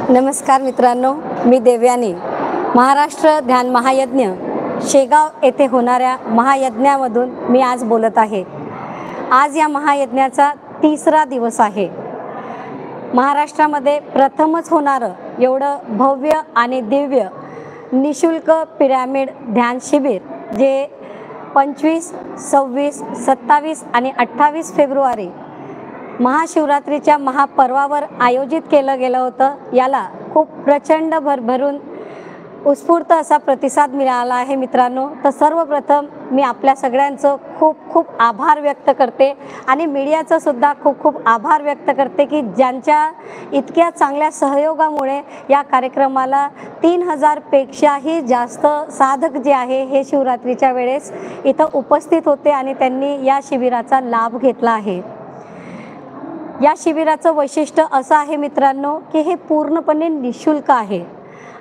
नमस्कार मित्रांनो, मी देवयानी. महाराष्ट्र ध्यान महायज्ञ शेगाव येथे होणाऱ्या महायज्ञामधून मी आज बोलत आहे. आज या महायज्ञाचा तिसरा दिवस आहे. महाराष्ट्रामध्ये प्रथमच होणारं एवढं भव्य आणि दिव्य निशुल्क पिरॅमिड ध्यान शिबिर जे 25, 26, 27 आणि 28 फेब्रुवारी महाशिवरात्रीच्या महापर्वावर आयोजित केलं गेलं होतं. याला खूप प्रचंड भरभरून उत्स्फूर्त असा प्रतिसाद मिळाला आहे मित्रांनो. तर सर्वप्रथम मी आपल्या सगळ्यांचं खूप खूप आभार व्यक्त करते आणि मीडियाचं सुद्धा खूप खूप आभार व्यक्त करते की ज्यांच्या इतक्या चांगल्या सहयोगामुळे या कार्यक्रमाला 3000 पेक्षाही जास्त साधक जे आहे हे शिवरात्रीच्या वेळेस इथं उपस्थित होते आणि त्यांनी या शिबिराचा लाभ घेतला आहे. या शिबिराचं वैशिष्ट्य असं आहे मित्रांनो की हे पूर्णपणे निशुल्क आहे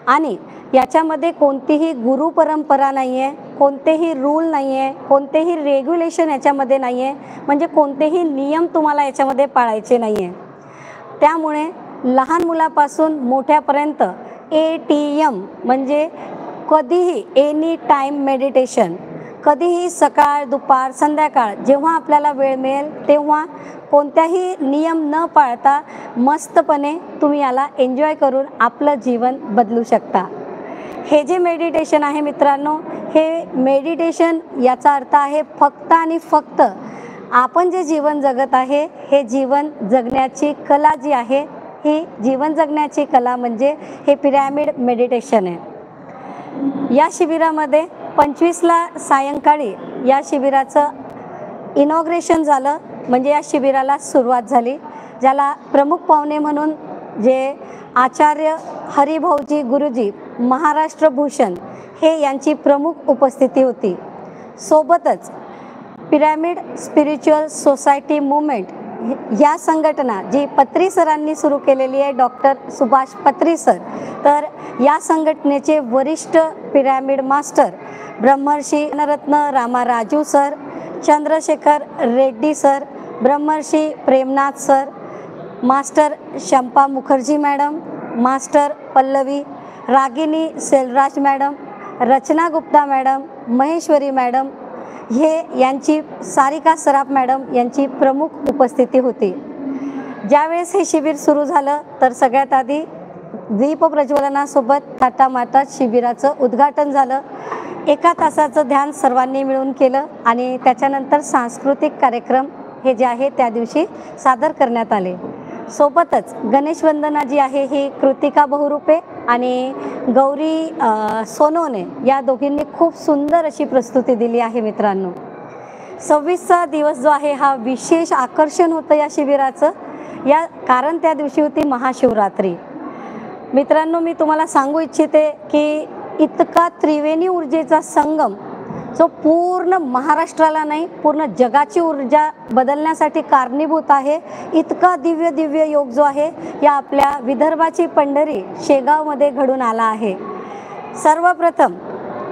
आणि याच्यामध्ये कोणतीही गुरु परंपरा नाही आहे, कोणतेही रूल नाही आहे, कोणतेही रेग्युलेशन याच्यामध्ये नाही आहे, म्हणजे कोणतेही नियम तुम्हाला याच्यामध्ये पाळायचे नाही आहे. त्यामुळे लहान मुलापासून मोठ्यापर्यंत ATM म्हणजे कधीही एनी टाईम मेडिटेशन, कधीही सकाळ दुपार संध्याकाळ जेव्हा आपल्याला वेळ मिळेल तेव्हा कोणत्याही नियम न पाळता मस्तपणे तुम्ही याला एन्जॉय करून आपलं जीवन बदलू शकता. हे जे मेडिटेशन आहे मित्रांनो, हे मेडिटेशन याचा अर्थ आहे फक्त आणि फक्त आपण जे जीवन जगत आहे हे जीवन जगण्याची कला जी आहे, ही जीवन जगण्याची कला म्हणजे हे पिरॅमिड मेडिटेशन आहे. या शिबिरामध्ये 25ला सायंकाळी या शिबिराचं इनॉग्रेशन झालं, म्हणजे या शिबिराला सुरुवात झाली, ज्याला प्रमुख पाहुणे म्हणून जे आचार्य हरिभाऊजी गुरुजी महाराष्ट्र भूषण हे यांची प्रमुख उपस्थिती होती. सोबतच पिरॅमिड स्पिरिच्युअल सोसायटी मूवमेंट या संघटना जी पत्री सरांनी सुरू केलेली आहे, डॉक्टर सुभाष पत्री सर, तर या संघटनेचे वरिष्ठ pyramid master Brahmarshi Gyanaratna Rama Raju sir, Chandrashekar Reddy sir, Brahmarshi Premnath sir, master Shampa Mukherjee madam, master Pallavi, Ragini Selraj madam, Rachna Gupta madam, Maheshwari madam हे यांची सारिका सराफ मॅडम यांची प्रमुख उपस्थिती होती. ज्यावेळेस हे शिबिर सुरू झालं तर सगळ्यात आधी दीप प्रज्वलनासोबत थाटामाटात शिबिराचं उद्घाटन झालं. 1 तासाचं ध्यान सर्वांनी मिळून केलं आणि त्याच्यानंतर सांस्कृतिक कार्यक्रम हे जे आहे त्या दिवशी सादर करण्यात आले. सोबतच गणेश वंदना जी आहे ही कृतिका बहुरूपे आणि गौरी सोनवणे या दोघींनी खूप सुंदर अशी प्रस्तुती दिली आहे मित्रांनो. 26चा दिवस जो आहे हा विशेष आकर्षण होतं या शिबिराचं, या कारण त्या दिवशी होती महाशिवरात्री. मित्रांनो, मी तुम्हाला सांगू इच्छिते की इतका त्रिवेणी ऊर्जेचा संगम जो पूर्ण महाराष्ट्राला नाही पूर्ण जगाची ऊर्जा बदलण्यासाठी कारणीभूत आहे, इतका दिव्य दिव्य योग जो आहे या आपल्या विदर्भाची पंढरी शेगावमध्ये घडून आला आहे. सर्वप्रथम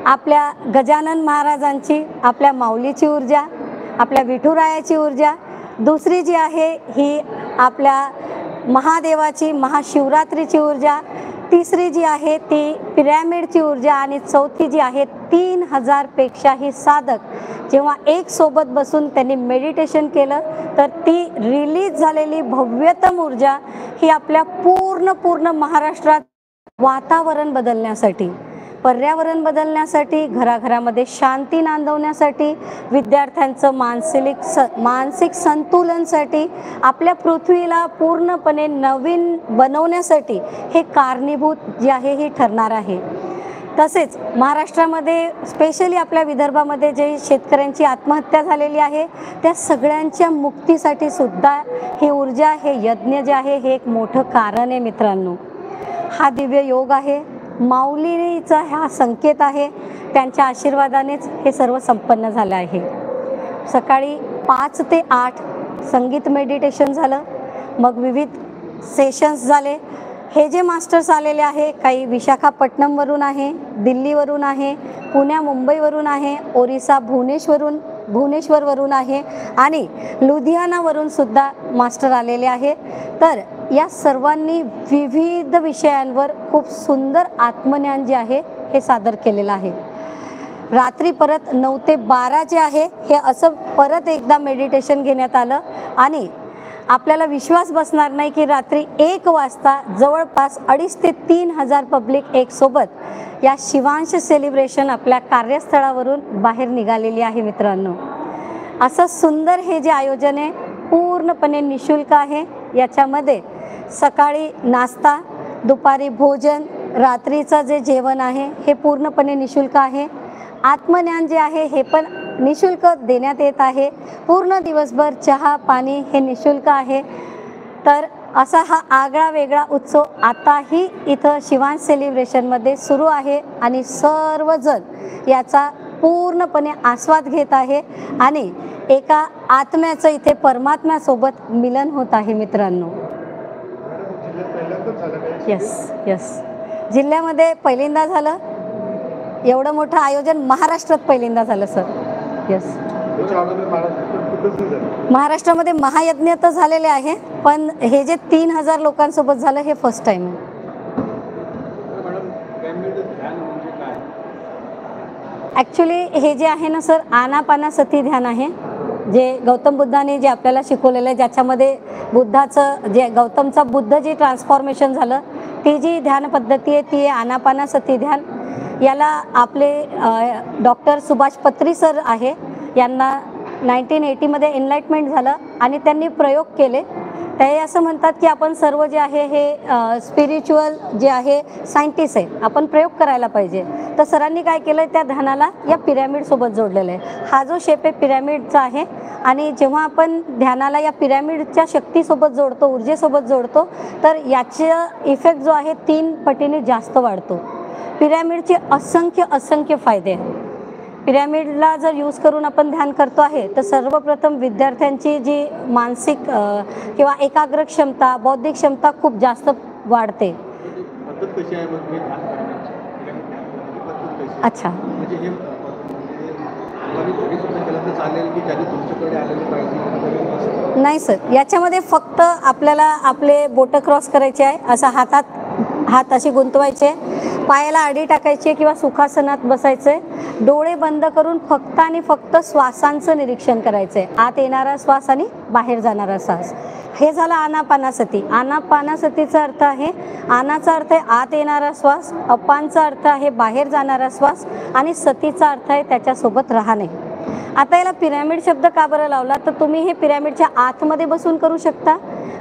आपल्या गजानन महाराजांची, आपल्या माऊलीची ऊर्जा, आपल्या विठुरायाची ऊर्जा, दुसरी जी आहे ही आपल्या महादेवाची महाशिवरात्रीची ऊर्जा, तिसरी जी आहे ती पिरॅमिडची ऊर्जा आणि चौथी जी आहे 3000 पेक्षाही साधक जेव्हा एक सोबत बसून त्यांनी मेडिटेशन केलं तर ती रिलीज झालेली भव्यतम ऊर्जा ही आपल्या पूर्ण महाराष्ट्रात वातावरण बदलण्यासाठी, पर्यावरण बदलण्यासाठी, घराघरामध्ये शांती नांदवण्यासाठी, विद्यार्थ्यांचं मानसिक संतुलनसाठी, आपल्या पृथ्वीला पूर्णपणे नवीन बनवण्यासाठी हे कारणीभूत जे आहे हे ठरणार आहे. तसेच महाराष्ट्रामध्ये स्पेशली आपल्या विदर्भामध्ये जे शेतकऱ्यांची आत्महत्या झालेली आहे त्या सगळ्यांच्या मुक्तीसाठी सुद्धा ही ऊर्जा, हे यज्ञ जे आहे हे एक मोठं कारण आहे मित्रांनो. हा दिव्य योग आहे, माऊलीचा हा संकेत आहे, त्यांच्या आशीर्वादानेच हे सर्व संपन्न झालं आहे. सकाळी 5 ते 8 संगीत मेडिटेशन झालं, मग विविध सेशन्स झाले. हे जे मास्टर्स आलेले आहे काही विशाखापट्टणमवरून आहे, दिल्लीवरून आहे, पुण्या मुंबईवरून आहे, ओरिसा भुवनेश्वरून भुवनेश्वरवरून आहे आणि लुधियानावरून सुद्धा मास्टर आलेले आहे। तर या सर्वांनी विविध विषयांवर खूप सुंदर आत्मज्ञान जे आहे हे सादर केलेलं आहे। रात्री परत 9 ते 12 जे आहे हे असं परत एकदा मेडिटेशन घेण्यात आलं आणि आपल्याला विश्वास बसणार नाही की रात्री 1 वाजता जवळपास 2,500 ते 3,000 पब्लिक एक सोबत या शिवांश सेलिब्रेशन आपल्या कार्यस्थळावरून बाहेर निघालेली आहे। मित्रांनो, असं सुंदर हे जे आयोजन आहे पूर्णपणे निशुल्क आहे। याच्यामध्ये सकाळी नाश्ता, दुपारी भोजन, रात्रीचं जे जेवण आहे हे पूर्णपणे निशुल्क आहे। आत्मज्ञान जे आहे हे पण निशुल्क देण्यात येत आहे। पूर्ण दिवसभर चहा पाणी हे निशुल्क आहे। तर असा हा आगळा वेगळा उत्सव आताही इथं शिवांश सेलिब्रेशनमध्ये सुरू आहे आणि सर्वजण याचा पूर्णपणे आस्वाद घेत आहे आणि एका आत्म्याचं इथे परमात्म्यासोबत मिलन होत आहे। मित्रांनो, यस जिल्ह्यामध्ये पहिल्यांदा झालं, एवढं मोठं आयोजन महाराष्ट्रात पहिल्यांदा झालं सर। यस, महाराष्ट्रामध्ये महायज्ञ तर झालेले आहे, पण हे जे 3,000 लोकांसोबत झालं हे फर्स्ट टाइम आहे। ॲक्च्युली हे जे आहे ना सर, आनापानासती ध्यान आहे जे गौतम बुद्धाने जे आपल्याला शिकवलेलं आहे, ज्याच्यामध्ये बुद्धाचं जे गौतमचा बुद्ध जे ट्रान्सफॉर्मेशन झालं ती जी ध्यान पद्धती आहे ती आनापानासती ध्यान। याला आपले डॉक्टर सुभाष पत्री सर आहे, यांना 1980 मध्ये एनलाइटमेंट झालं आणि त्यांनी प्रयोग केले। ते असं म्हणतात की आपण सर्व जे आहे हे स्पिरिच्युअल जे आहे सायंटिस्ट आहे, आपण प्रयोग करायला पाहिजे। तर सरांनी काय केलं, त्या ध्यानाला या पिरॅमिडसोबत जोडलेलं आहे। हा जो शेप आहे पिरॅमिडचा आहे आणि जेव्हा आपण ध्यानाला या पिरॅमिडच्या शक्तीसोबत जोडतो, ऊर्जेसोबत जोडतो, तर याचा इफेक्ट जो आहे 3 पटीने जास्त वाढतो। पिरॅमिडचे असंख्य फायदे आहेत। पिरॅमिडला जर यूज करून आपण ध्यान करतो आहे तर सर्वप्रथम विद्यार्थ्यांची जी मानसिक किंवा एकाग्र क्षमता, बौद्धिक क्षमता खूप जास्त वाढते। अच्छा, नाही सर, याच्यामध्ये फक्त आपल्याला आपले बोटं क्रॉस करायचे आहे, असं हात असे गुंतवायचे, पायाला आडी टाकायची किंवा सुखासनात बसायचे, डोळे बंद करून फक्त आणि फक्त श्वासांचं निरीक्षण करायचं आहे, आत येणारा श्वास आणि बाहेर जाणारा श्वास। हे झालं आनापानासती। आनापानासतीचा अर्थ आहे, आनाचा अर्थ आहे आत येणारा श्वास, अपानचा अर्थ आहे बाहेर जाणारा श्वास आणि सतीचा अर्थ आहे त्याच्यासोबत राहणे। आता याला पिरॅमिड शब्द का बरं लावला, तर तुम्ही हे पिरॅमिडच्या आतमध्ये बसून करू शकता,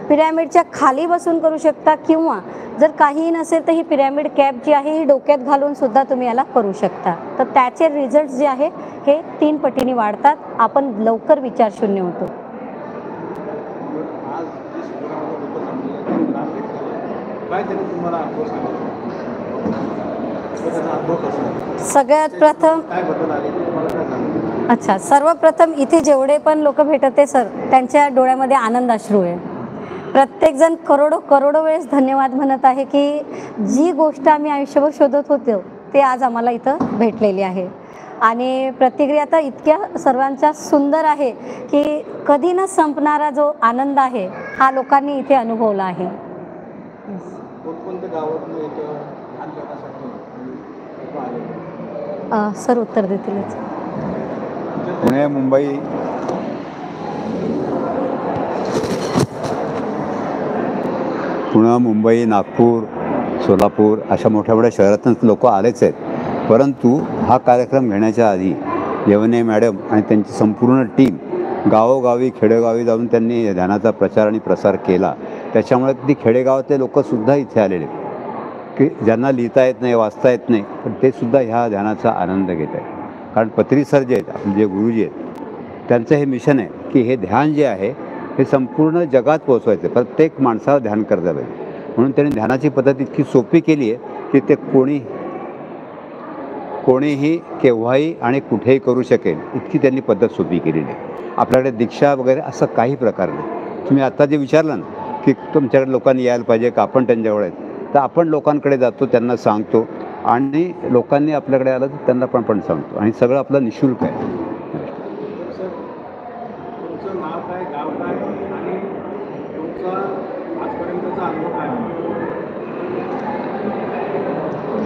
पिरॅमिडच्या खाली बसून करू शकता, किंवा जर काहीही नसेल तर ही पिरॅमिड कॅप जी आहे ही डोक्यात घालून सुद्धा तुम्ही याला करू शकता। तर त्याचे रिझल्ट जे आहे हे 3 पटीने वाढतात, आपण लवकर विचारशून्य होतो। सगळ्यात प्रथम सर्वप्रथम इथे जेवढे पण लोक भेटते सर, त्यांच्या डोळ्यामध्ये आनंद अश्रू आहे। प्रत्येकजण करोडो वेळेस धन्यवाद म्हणत आहे की जी गोष्ट आम्ही आयुष्यभर शोधत होतो ते आज आम्हाला इथं भेटलेली आहे। आणि प्रतिक्रिया तर इतक्या सर्वांच्या सुंदर आहे की कधी न संपणारा जो आनंद आहे हा लोकांनी इथे अनुभवला आहे। सर उत्तर देतीलच। पुणे, मुंबई, नागपूर, सोलापूर अशा मोठ्या मोठ्या शहरातून लोक आलेच आहेत, परंतु हा कार्यक्रम घेण्याच्या आधी यवने मॅडम आणि त्यांची संपूर्ण टीम गावोगावी खेडेगावी जाऊन त्यांनी ध्यानाचा प्रचार आणि प्रसार केला। त्याच्यामुळे ती खेडेगावातले लोकसुद्धा इथे आलेले की ज्यांना लिहिता येत नाही, वाचता येत नाही, पण ते सुद्धा ह्या ध्यानाचा आनंद घेत आहेत। कारण पत्री सर जे आहेत, आपले जे गुरुजी आहेत, त्यांचं हे मिशन आहे की हे ध्यान जे आहे हे संपूर्ण जगात पोहोचवायचं, प्रत्येक माणसाला ध्यान करता पाहिजे। म्हणून त्यांनी ध्यानाची पद्धत इतकी सोपी केली आहे की ते कोणीही केव्हाही आणि कुठेही करू शकेल, इतकी त्यांनी पद्धत सोपी केलेली आहे। आपल्याकडे दीक्षा वगैरे असं काही प्रकार नाही। तुम्ही आत्ता जे विचारलं ना की तुमच्याकडे लोकांनी यायला पाहिजे का, आपण त्यांच्याकडे आहेत, तर आपण लोकांकडे जातो, त्यांना सांगतो आणि लोकांनी आपल्याकडे आलं तर त्यांना पण सांगतो आणि सगळं आपलं निशुल्क आहे।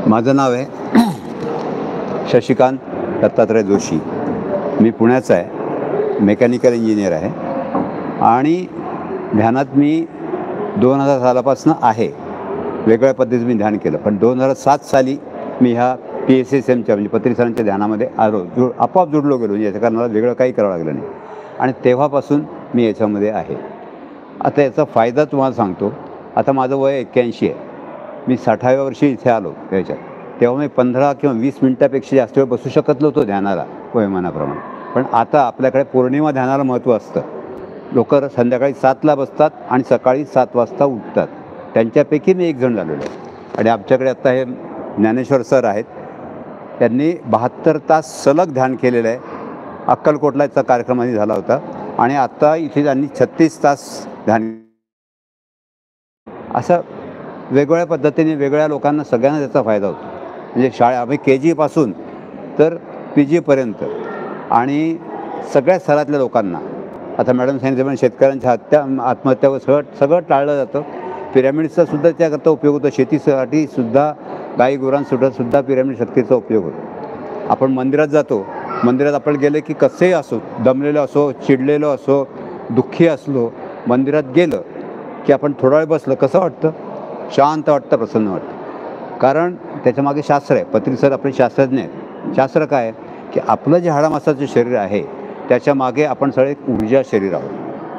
माझं नाव आहे शशिकांत दत्तात्रय जोशी. मी पुण्याचा आहे, मेकॅनिकल इंजिनियर आहे आणि ध्यानात मी 2000 सालापासून आहे. वेगळ्या पद्धतीचं मी ध्यान केलं, पण 2007 साली मी ह्या PSSMच्या म्हणजे पत्री सरांच्या ध्यानामध्ये आलो, आपोआप जुडलो गेलो. म्हणजे याच्या कारण मला वेगळं काही करावं लागलं नाही आणि तेव्हापासून मी याच्यामध्ये आहे. आता याचा फायदा तुम्हाला सांगतो. आता माझं वय 81 आहे. मी 60व्या वर्षी इथे आलो याच्यात. तेव्हा मी 15 किंवा 20 मिनटापेक्षा जास्त वेळ बसू शकत नव्हतो ध्यानाला वयोमानाप्रमाणे. पण आता आपल्याकडे पौर्णिमा ध्यानाला महत्त्व असतं. लोक संध्याकाळी 7ला बसतात आणि सकाळी 7 वाजता उठतात. त्यांच्यापैकी मी एक जण झालेलो आहे. आणि आमच्याकडे आत्ता हे ज्ञानेश्वर सर आहेत. त्यांनी 72 तास सलग ध्यान केलेलं आहे. अक्कलकोटला याचा कार्यक्रम आधी झाला होता आणि आत्ता इथे त्यांनी 36 तास ध्यान. असं वेगवेगळ्या पद्धतीने वेगळ्या लोकांना सगळ्यांना त्याचा फायदा होतो. म्हणजे आम्ही KG पासून तर PG पर्यंत आणि सगळ्या स्तरातल्या लोकांना. आता मॅडम सांगितल्याप्रमाणे शेतकऱ्यांच्या आत्महत्या सगळं टाळलं जातं. पिरॅमिडचा सुद्धा त्याकरता उपयोग होतो. शेतीसाठी सुद्धा गाई गुरांसुद्धा पिरॅमिड शक्तीचा उपयोग होतो. आपण मंदिरात जातो, मंदिरात आपण गेले की कसेही असो, दमलेलो असो, चिडलेलो असो, दुःखी असलो, मंदिरात गेलं की आपण थोडा वेळ बसलं कसं वाटतं? शांत वाटतं, प्रसन्न वाटतं. कारण त्याच्यामागे शास्त्र आहे. पत्री सर आपले शास्त्रज्ञ आहेत. शास्त्र काय आहे की आपलं जे हाडामासाचं शरीर आहे त्याच्यामागे आपण सगळे एक ऊर्जा शरीर आहोत.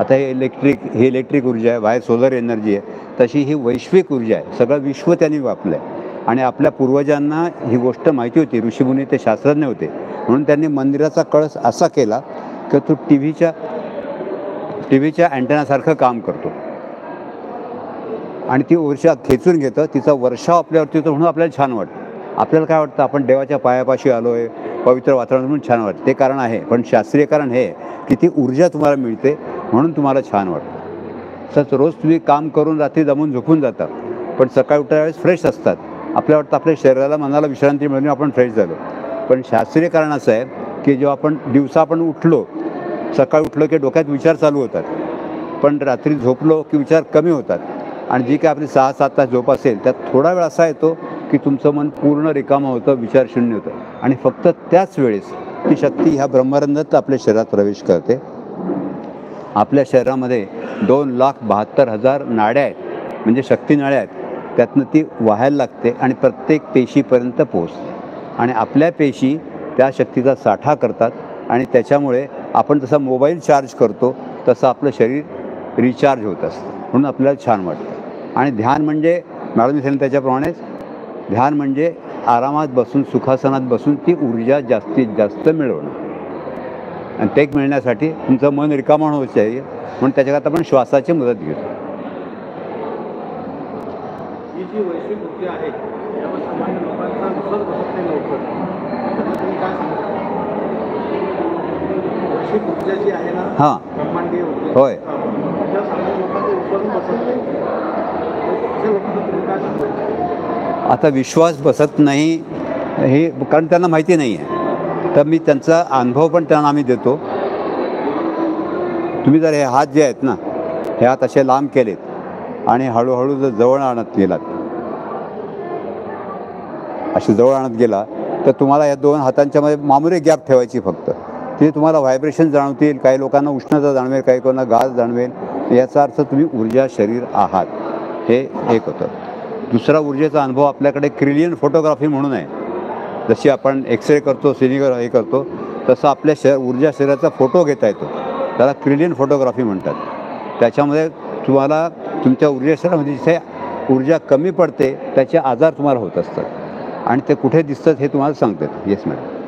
आता हे इलेक्ट्रिक ऊर्जा आहे, बाहेर सोलर एनर्जी आहे, तशी ही वैश्विक ऊर्जा आहे. सगळं विश्व त्यांनी व्यापलं आहे आणि आपल्या पूर्वजांना ही गोष्ट माहिती होती. ऋषीमुनी ते शास्त्रज्ञ होते म्हणून त्यांनी मंदिराचा कळस असा केला की तो टीव्हीच्या अँटेनासारखं काम करतो आणि ती ऊर्जा खेचून घेतं. तिचा वर्षाव आपल्यावरती होतो म्हणून आपल्याला छान वाटतं. आपल्याला काय वाटतं? आपण देवाच्या पायापाशी आलो आहे, पवित्र वातावरण म्हणून छान वाटतं. ते कारण आहे, पण शास्त्रीय कारण हे की ती ऊर्जा तुम्हाला मिळते म्हणून तुम्हाला छान वाटतं. तसंच रोज तुम्ही काम करून रात्री दमून झोपून जाता, पण सकाळी उठल्या वेळेस फ्रेश असतात. आपल्याला वाटतं आपल्या शरीराला मनाला विश्रांती मिळून आपण फ्रेश झालो. पण शास्त्रीय कारण असं आहे की जेव्हा आपण दिवसा उठलो, सकाळी उठलो की डोक्यात विचार चालू होतात, पण रात्री झोपलो की विचार कमी होतात. आणि जी काय आपली 6-7 तास झोप असेल त्यात थोडा वेळ असा येतो की तुमचं मन पूर्ण रिकामं होतं, विचार शून्य होतं आणि फक्त त्याच वेळेस ती शक्ती ह्या ब्रह्मरंध्रात आपल्या शरीरात प्रवेश करते. आपल्या शरीरामध्ये 2,72,000 नाड्या आहेत, म्हणजे शक्ती नाड्या आहेत. त्यातनं ती वाहायला लागते आणि प्रत्येक पेशीपर्यंत पोहोचते आणि आपल्या पेशी त्या शक्तीचा साठा करतात आणि त्याच्यामुळे आपण जसा मोबाईल चार्ज करतो तसं आपलं शरीर रिचार्ज होत असतं. म्हणून आपल्याला छान वाटतं. आणि ध्यान म्हणजे मॅडम सांगितलं त्याच्याप्रमाणेच ध्यान म्हणजे आरामात बसून, सुखासनात बसून ती ऊर्जा जास्तीत जास्त मिळवणं. आणि ते मिळण्यासाठी तुमचं मन रिकामं होत आहे म्हणून त्याच्याकरता आपण श्वासाची मदत घेतो. ही जी वैश्विक ऊर्जा आहे त्यामुळे सामान्य लोकांचा विश्वास बसत नाही लवकर. तुम्ही काय सांगता? वैश्विक ऊर्जा जी आहे ना, हां, ब्रह्मांडीय ऊर्जा, होय. त्या सामान्य लोकांचा विश्वास बसत नाही. अशा लोकांना तुम्ही काय सांगता? आता विश्वास बसत नाही हे कारण त्यांना माहिती नाही आहे. तर मी त्यांचा अनुभव पण त्यांना आम्ही देतो. तुम्ही जर हे हात जे आहेत ना, हे हात असे लांब केलेत आणि हळूहळू जर जवळ आणत गेलात, अशी जवळ आणत गेला तर तुम्हाला या 2 हातांच्या मध्ये मामुली गॅप ठेवायची फक्त. तिथे तुम्हाला व्हायब्रेशन जाणवतील. काही लोकांना उष्णता जाणवेल, काही लोकांना गाज जाणवेल. याचा अर्थ तुम्ही ऊर्जा शरीर आहात, हे एक होतं. दुसरा ऊर्जेचा अनुभव आपल्याकडे क्रिलियन फोटोग्राफी म्हणून आहे. जशी आपण एक्सरे करतो, सिनेगर हे करतो, तसं आपल्या ऊर्जा शरीराचा फोटो घेता येतो. त्याला क्रिलियन फोटोग्राफी म्हणतात. त्याच्यामध्ये तुम्हाला तुमच्या ऊर्जा शरीरामध्ये जिथे ऊर्जा कमी पडते त्याचे आजार तुम्हाला होत असतात आणि ते कुठे दिसतात हे तुम्हाला सांगतात. Yes madam.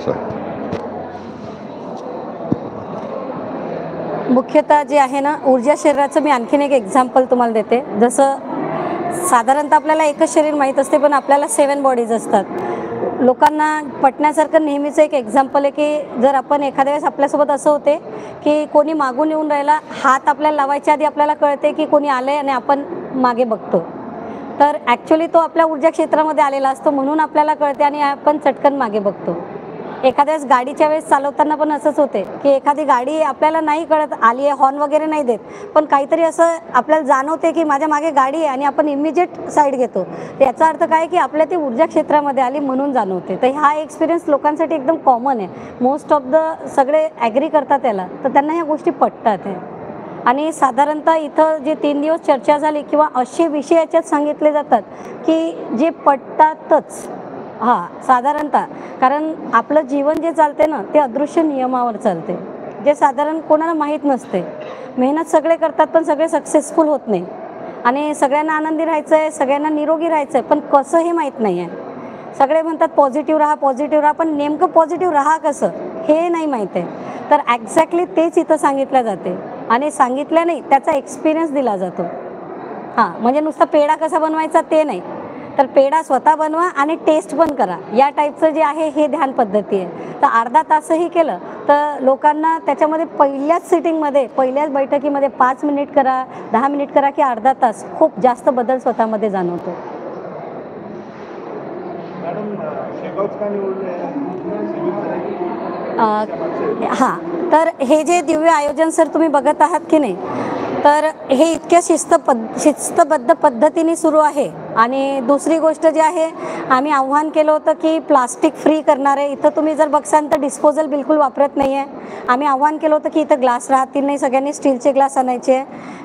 सॉरी. मुख्यतः जे आहे ना ऊर्जा शरीराचं मी आणखीन एक एक्झाम्पल तुम्हाला देते. जसं साधारणतः आपल्याला एकच शरीर माहीत असते, पण आपल्याला 7 बॉडीज असतात. लोकांना पटण्यासारखं नेहमीचं एक एक्झाम्पल आहे की जर आपण एखाद्या वेळेस आपल्यासोबत असं होते की कोणी मागून येऊन राहिला, हात आपल्याला लावायच्या आधी आपल्याला कळते की कोणी आलं आहे आणि आपण मागे बघतो. तर ॲक्च्युली तो आपल्या ऊर्जा क्षेत्रामध्ये आलेला असतो म्हणून आपल्याला कळते आणि आपण चटकन मागे बघतो. एखाद्या वेळेस गाडीच्या वेळेस चालवताना पण असंच होते की एखादी गाडी आपल्याला नाही कळत आली आहे, हॉर्न वगैरे नाही देत, पण काहीतरी असं आपल्याला जाणवते की माझ्या मागे गाडी आहे आणि आपण इमिजिएट साईड घेतो. याचा अर्थ काय की आपल्या ती ऊर्जा क्षेत्रामध्ये आली म्हणून जाणवते. तर हा एक्सपिरियन्स लोकांसाठी एकदम कॉमन आहे. मोस्ट ऑफ द सगळे ॲग्री करतात त्याला, तर त्यांना ह्या गोष्टी पटतात आहे. आणि साधारणतः इथं जे 3 दिवस चर्चा झाली किंवा असे विषय याच्यात सांगितले जातात की जे पटतातच. साधारणतः कारण आपलं जीवन जे चालते ना ते अदृश्य नियमावर चालते, जे साधारण कोणाला माहीत नसते. मेहनत सगळे करतात पण सगळे सक्सेसफुल होत नाही. आणि सगळ्यांना आनंदी राहायचं आहे, सगळ्यांना निरोगी राहायचं आहे, पण कसं हे माहीत नाही आहे. सगळे म्हणतात पॉझिटिव्ह राहा, पॉझिटिव्ह राहा, पण नेमकं पॉझिटिव्ह राहा कसं हे नाही माहीत आहे. तर ॲक्झॅक्टली तेच इथं सांगितलं जाते आणि सांगितलं नाही त्याचा एक्सपिरियन्स दिला जातो. म्हणजे नुसता पेढा कसा बनवायचा ते नाही, तर पेढा स्वतः बनवा आणि टेस्ट पण करा, या टाईपचं जे आहे हे ध्यान पद्धती आहे. तर अर्धा तासही केलं तर लोकांना त्याच्यामध्ये पहिल्याच सिटिंगमध्ये, पहिल्याच बैठकीमध्ये 5 मिनिट करा, 10 मिनिट करा की अर्धा तास, खूप जास्त बदल स्वतःमध्ये जाणवतो. मॅडम, शेगावचं का निवडलं तर हे जे दिव्य आयोजन सर तुम्ही बघत आहात की नाही, तर हे इतक्या शिस्तबद्ध पद्धतीने सुरू आहे. आणि दुसरी गोष्ट जी आहे, आम्ही आव्हान केलं होतं की प्लास्टिक फ्री करणार आहे. इथं तुम्ही जर बघसाल तर डिस्पोजल बिलकुल वापरत नाही आहे. आम्ही आव्हान केलं होतं की इथं ग्लास राहतील नाही, सगळ्यांनी स्टीलचे ग्लास आणायचे.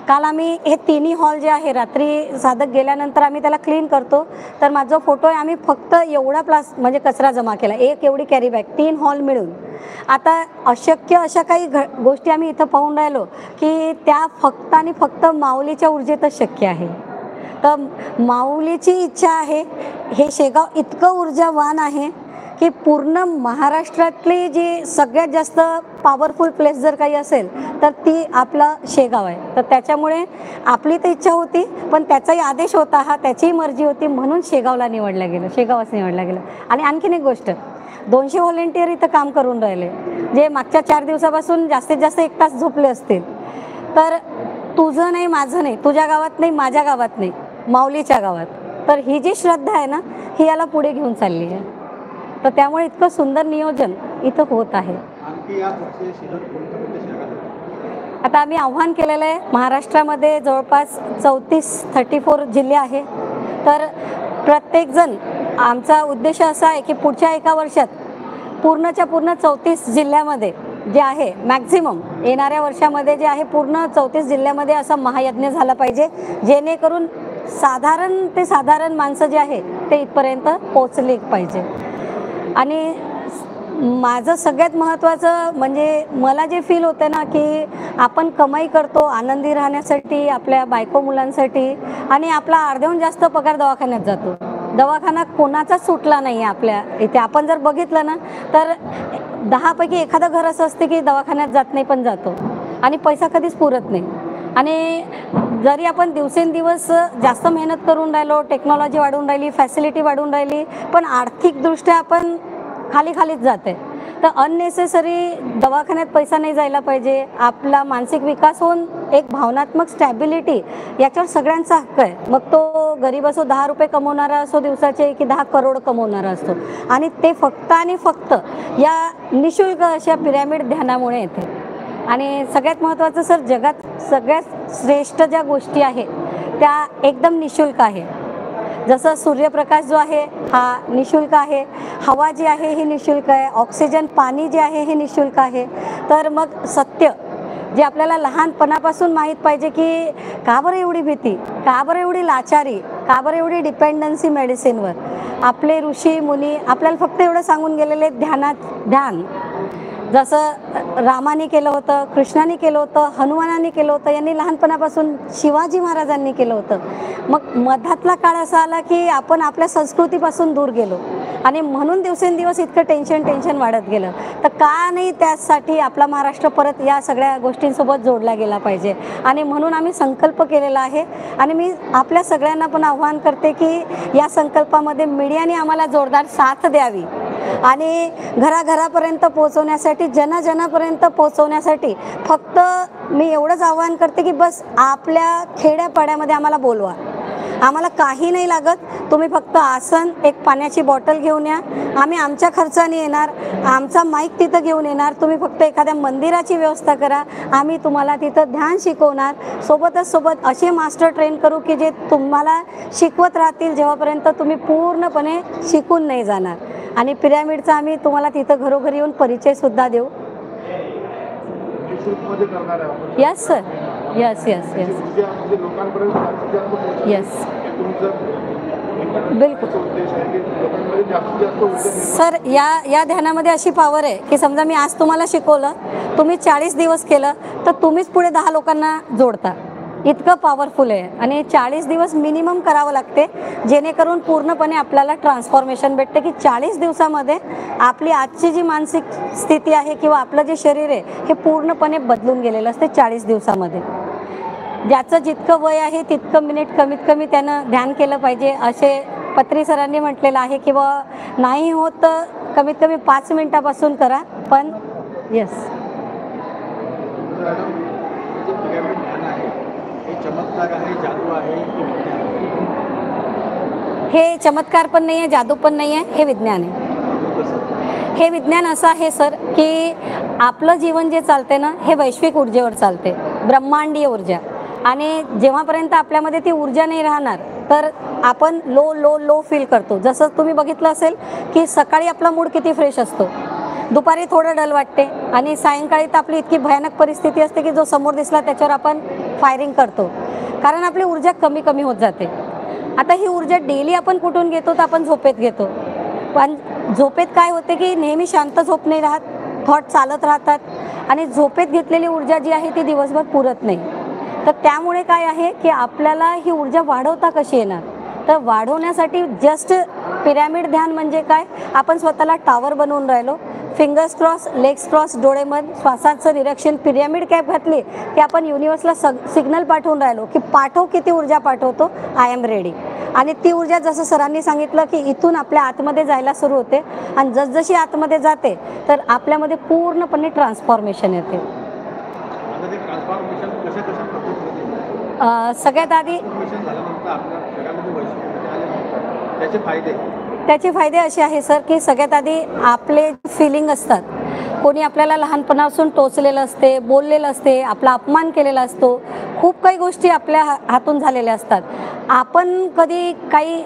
काल आम्ही हे तिन्ही हॉल जे आहे रात्री साधक गेल्यानंतर आम्ही त्याला क्लीन करतो, तर माझा फोटो आहे, आम्ही फक्त एवढा म्हणजे कचरा जमा केला, एक एवढी कॅरी बॅग 3 हॉल मिळून. आता अशक्य अशा काही गोष्टी आम्ही इथं पाहून राहिलो की त्या फक्त आणि फक्त माऊलीच्या ऊर्जेतच शक्य आहे. तर माऊलीची इच्छा आहे. हे शेगाव इतकं ऊर्जावान आहे की पूर्ण महाराष्ट्रातली जी सगळ्यात जास्त पॉवरफुल प्लेस जर काही असेल तर ती आपला शेगाव आहे. तर त्याच्यामुळे आपली तर इच्छा होती, पण त्याचाही आदेश होता, त्याचीही मर्जी होती, म्हणून शेगावच निवडलं गेलं. आणि आणखीन एक गोष्ट, 200 व्हॉलेंटियर इथं काम करून राहिले, जे मागच्या 4 दिवसापासून जास्तीत जास्त 1 तास झोपले असतील. तर तुझं नाही, माझं नाही, तुझ्या गावात नाही, माझ्या गावात नाही, माऊलीच्या गावात. तर ही जी श्रद्धा आहे ना, ही याला पुढे घेऊन चालली आहे. तर त्यामुळे इतकं सुंदर नियोजन इथं होत आहे. आता आम्ही आव्हान केलेलं आहे, महाराष्ट्रामध्ये जवळपास 34 जिल्हे आहे. तर प्रत्येकजण, आमचा उद्देश असा आहे की पुढच्या 1 वर्षात पूर्णच्या पूर्ण 34 जिल्ह्यामध्ये जे आहे, मॅक्झिमम येणाऱ्या वर्षामध्ये जे आहे पूर्ण 34 जिल्ह्यामध्ये असा महायज्ञ झाला पाहिजे, जेणेकरून साधारण माणसं जे आहे ते इथपर्यंत पोचले पाहिजे. आणि माझं सगळ्यात महत्त्वाचं म्हणजे मला जे फील होतं ना की आपण कमाई करतो आनंदी राहण्यासाठी, आपल्या बायको मुलांसाठी, आणि आपला अर्ध्याहून जास्त पगार दवाखान्यात जातो. दवाखाना कोणाचाच सुटला नाही आहे आपल्या इथे. आपण जर बघितलं ना तर 10 पैकी एखादं घर असं असते की दवाखान्यात जात नाही पण जातो, आणि पैसा कधीच पुरत नाही. आणि जरी आपण दिवसेंदिवस जास्त मेहनत करून राहिलो, टेक्नॉलॉजी वाढून राहिली, फॅसिलिटी वाढून राहिली, पण आर्थिकदृष्ट्या आपण खालीच जाते. तर अननेसेसरी दवाखान्यात पैसा नाही जायला पाहिजे. आपला मानसिक विकास होऊन एक भावनात्मक स्टॅबिलिटी, याच्यावर सगळ्यांचा हक्क आहे. मग तो गरीब असो, 10 रुपये कमवणारा असो दिवसाचे, की 10 करोड कमवणारा असतो. आणि ते फक्त आणि फक्त या निशुल्क अशा पिरॅमिड ध्यानामुळे येते. आणि सगळ्यात महत्त्वाचं सर, जगात सगळ्यात श्रेष्ठ ज्या गोष्टी आहेत त्या एकदम निशुल्क आहे. जसं सूर्यप्रकाश जो आहे हा निशुल्क आहे, हवा जी आहे ही निशुल्क आहे, ऑक्सिजन पाणी जे आहे हे निशुल्क आहे. तर मग सत्य जे आपल्याला लहानपणापासून माहीत पाहिजे की का बरं एवढी भीती, का बरं एवढी लाचारी, का बरं एवढी डिपेंडन्सी मेडिसिनवर. आपले ऋषी मुनी आपल्याला फक्त एवढं सांगून गेलेले, ध्यान जसं रामाने केलं होतं, कृष्णाने केलं होतं, हनुमानाने केलं होतं, यांनी लहानपणापासून शिवाजी महाराजांनी केलं होतं. मग मधातला काळ असा आला की आपण आपल्या संस्कृतीपासून दूर गेलो, आणि म्हणून दिवसेंदिवस इतकं टेन्शन वाढत गेलं. तर का नाही त्यासाठी आपला महाराष्ट्र परत या सगळ्या गोष्टींसोबत जोडला गेला पाहिजे. आणि म्हणून आम्ही संकल्प केलेला आहे. आणि मी आपल्या सगळ्यांना पण आव्हान करते की या संकल्पामध्ये मीडियाने आम्हाला जोरदार साथ द्यावी, आणि घराघरापर्यंत पोहोचवण्यासाठी, जनापर्यंत पोहोचवण्यासाठी फक्त मी एवढंच आवाहन करते की बस आपल्या खेड्यापाड्यामध्ये आम्हाला बोलवा. आम्हाला काही नाही लागत, तुम्ही फक्त आसन, एक पाण्याची बॉटल घेऊन या, आम्ही आमच्या खर्चाने येणार, आमचा माईक तिथं घेऊन येणार, तुम्ही फक्त एखाद्या मंदिराची व्यवस्था करा, आम्ही तुम्हाला तिथं ध्यान शिकवणार, सोबत असे मास्टर ट्रेन करू की जे तुम्हाला शिकवत राहतील जेव्हापर्यंत तुम्ही पूर्णपणे शिकून नाही जाणार. आणि पिरॅमिडचा आम्ही तुम्हाला तिथं घरोघरी येऊन परिचयसुद्धा देऊ. निशुल्कमध्ये करणार आहे आपण. Yes sir, yes yes yes ऊर्जा म्हणजे लोकांपर्यंत जास्तीत जास्त पोहोचवणे. यस हे तुमचं बिलकुल उद्देश आहे की लोकांमध्ये जास्तीत जास्त ऊर्जा निर्माण. सर. या ध्यानामध्ये अशी पॉवर आहे की समजा मी आज तुम्हाला शिकवलं, तुम्ही 40 दिवस केलं तर तुम्हीच पुढे 10 लोकांना जोडता, इतकं पॉवरफुल आहे. आणि 40 दिवस मिनिमम करावं लागते, जेणेकरून पूर्णपणे आपल्याला ट्रान्सफॉर्मेशन भेटते की 40 दिवसामध्ये आपली आजची जी मानसिक स्थिती आहे किंवा आपलं जे शरीर आहे हे पूर्णपणे बदलून गेलेलं असते 40 दिवसामध्ये. ज्याचं जितकं वय आहे तितकं मिनिट कमीत कमी त्यानं ध्यान केलं पाहिजे, असे पत्री सरांनी म्हटलेलं आहे. किंवा नाही होत तर कमीत कमी 5 मिनिटापासून करा. पण यस, मॅडम, हे जे पिरॅमिड ध्यान आहे हे चमत्कार आहे, जादू आहे की विज्ञान आहे? हे चमत्कार पण नाही आहे, जादू पण नाही आहे, हे विज्ञान आहे. हे विज्ञान असं आहे सर की आपलं जीवन जे चालते ना हे वैश्विक ऊर्जेवर चालते, ब्रह्मांडीय ऊर्जा. आणि जेव्हापर्यंत आपल्यामध्ये ती ऊर्जा नाही राहणार तर आपण लो फील करतो. जसं तुम्ही बघितलं असेल की सकाळी आपला मूड किती फ्रेश असतो, दुपारी थोडं डल वाटते, आणि सायंकाळी तर आपली इतकी भयानक परिस्थिती असते की जो समोर दिसला त्याच्यावर आपण फायरिंग करतो, कारण आपली ऊर्जा कमी कमी होत जाते. आता ही ऊर्जा डेली आपण कुठून घेतो तर आपण झोपेत घेतो. पण झोपेत काय होते की नेहमी शांत झोप नाही राहत, थॉट चालत राहतात, आणि झोपेत घेतलेली ऊर्जा जी आहे ती दिवसभर पुरत नाही. तर त्यामुळे काय आहे की आपल्याला ही ऊर्जा वाढवता कशी येणार, तर वाढवण्यासाठी जस्ट पिरॅमिड ध्यान म्हणजे काय, आपण स्वतःला टावर बनवून राहिलो, फिंगर्स क्रॉस, लेग्स क्रॉस, डोळे बंद, श्वासाचं निरीक्षण, पिरॅमिड कॅप घातली की आपण युनिवर्सला सिग्नल पाठवून राहिलो की पाठव, किती ऊर्जा पाठवतो, आय एम रेडी. आणि ती ऊर्जा जसं सरांनी सांगितलं की इथून आपल्या आतमध्ये जायला सुरू होते, आणि जसजशी आतमध्ये जाते तर आपल्यामध्ये पूर्णपणे ट्रान्सफॉर्मेशन येते. आता ते ट्रान्सफॉर्मेशन कशा पद्धतीने सगळ्यात आधी ट्रान्सफॉर्मेशन झाल्यानंतर आपल्या शरीरामध्ये वैशिष्ट्य आल्यानंतर त्याचे फायदे असे आहे सर की सगळ्यात आधी आपले फिलिंग असतात, कोणी आपल्याला लहानपणापासून टोचलेलं असते, बोललेलं असते, आपला अपमान केलेला असतो, खूप काही गोष्टी आपल्या हातून झालेल्या असतात, आपण कधी काही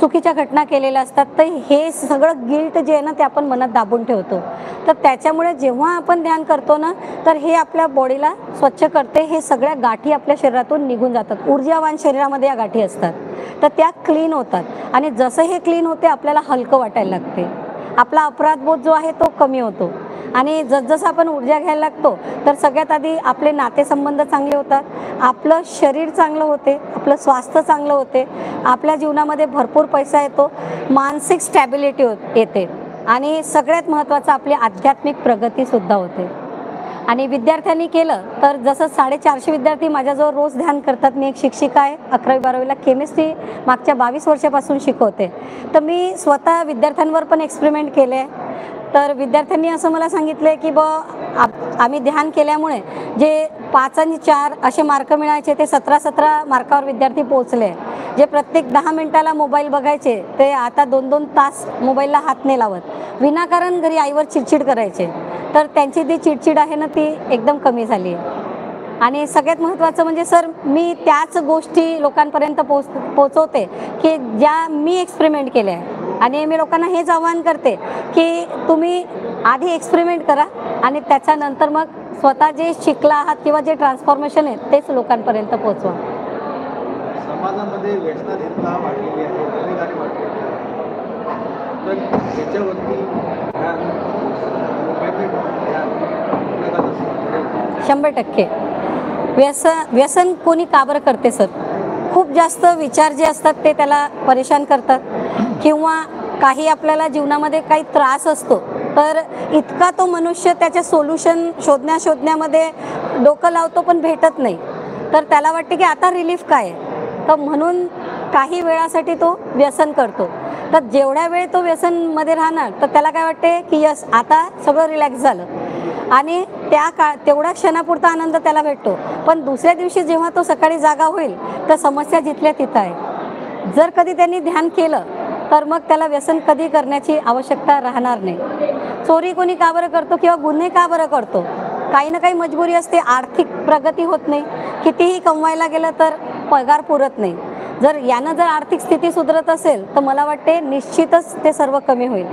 चुकीच्या घटना केलेल्या असतात, तर हे सगळं गिल्ट जे आहे ना ते आपण मनात दाबून ठेवतो. तर त्याच्यामुळे जेव्हा आपण ध्यान करतो ना तर हे आपल्या बॉडीला स्वच्छ करते, हे सगळ्या गाठी आपल्या शरीरातून निघून जातात. ऊर्जावान शरीरामध्ये या गाठी असतात तर त्या क्लीन होतात, आणि जसं हे क्लीन होते आपल्याला हलकं वाटायला लागते, आपला अपराधबोध जो आहे तो कमी होतो. आणि जसजसं आपण ऊर्जा घ्यायला लागतो तर सगळ्यात आधी आपले नातेसंबंध चांगले होतात, आपलं शरीर चांगलं होते, आपलं स्वास्थ्य चांगलं होते, आपल्या जीवनामध्ये भरपूर पैसा येतो, मानसिक स्टॅबिलिटी येते, आणि सगळ्यात महत्त्वाचं आपली आध्यात्मिक प्रगतीसुद्धा होते. आणि विद्यार्थ्यांनी केलं तर जसं 450 विद्यार्थी माझ्याजवळ रोज ध्यान करतात. मी एक शिक्षिका आहे, 11वी-12वीला केमिस्ट्री मागच्या 22 वर्षापासून शिकवते. तर मी स्वतः विद्यार्थ्यांवर पण एक्सपेरिमेंट केले आहे. तर विद्यार्थ्यांनी असं मला सांगितलं की आम्ही ध्यान केल्यामुळे जे 5 आणि 4 असे मार्क मिळायचे ते 17 मार्कावर विद्यार्थी पोहोचले. जे प्रत्येक 10 मिनिटाला मोबाईल बघायचे ते आता 2-2 तास मोबाईलला हात नाही लावत. विनाकारण घरी आईवर चिडचिड करायचे, तर त्यांची जी चिडचिड आहे ना ती एकदम कमी झाली आहे. आणि सगळ्यात महत्त्वाचं म्हणजे सर मी त्याच गोष्टी लोकांपर्यंत पोहोचवते की ज्या मी एक्सपेरिमेंट केल्या आहे. आणि मी लोकांना हेच आवाहन करते की तुम्ही आधी एक्सपेरिमेंट करा आणि त्याच्यानंतर मग स्वतः जे शिकला आहात किंवा जे ट्रान्सफॉर्मेशन आहे तेच लोकांपर्यंत पोहोचवा. समाजामध्ये व्यसनाधीनता वाढलेली आहे, गुन्हेगारी वाढलेली आहे, तर त्याच्यावरती ध्यान, पिरॅमिड ध्यान उपयोगात असतं? 100% व्यसन कोणी का बरं करते सर? खूप जास्त विचार जे असतात ते त्याला परेशान करतात, किंवा काही आपल्याला जीवनामध्ये काही त्रास असतो तर इतका तो मनुष्य त्याचे सोल्युशन शोधण्यामध्ये डोकं लावतो पण भेटत नाही, तर त्याला वाटते की आता रिलीफ काय आहे, तर म्हणून काही वेळासाठी तो व्यसन करतो. तर जेवढ्या वेळ तो व्यसनमध्ये राहणार तर त्याला काय वाटते की यस आता सगळं रिलॅक्स झालं, आणि तेवढ्या क्षणापुरता आनंद त्याला भेटतो. पण दुसऱ्या दिवशी जेव्हा तो सकाळी जागा होईल तर समस्या जिथल्या तिथं आहे. जर कधी त्यांनी ध्यान केलं तर मग त्याला व्यसन कधी करण्याची आवश्यकता राहणार नाही. चोरी कोणी का बरं करतो किंवा गुन्हे का बरं करतो? काही ना काही मजबुरी असते, आर्थिक प्रगती होत नाही, कितीही कमवायला गेलं तर पगार पुरत नाही. जर आर्थिक स्थिती सुधारत असेल तर मला वाटते निश्चितच ते सर्व कमी होईल.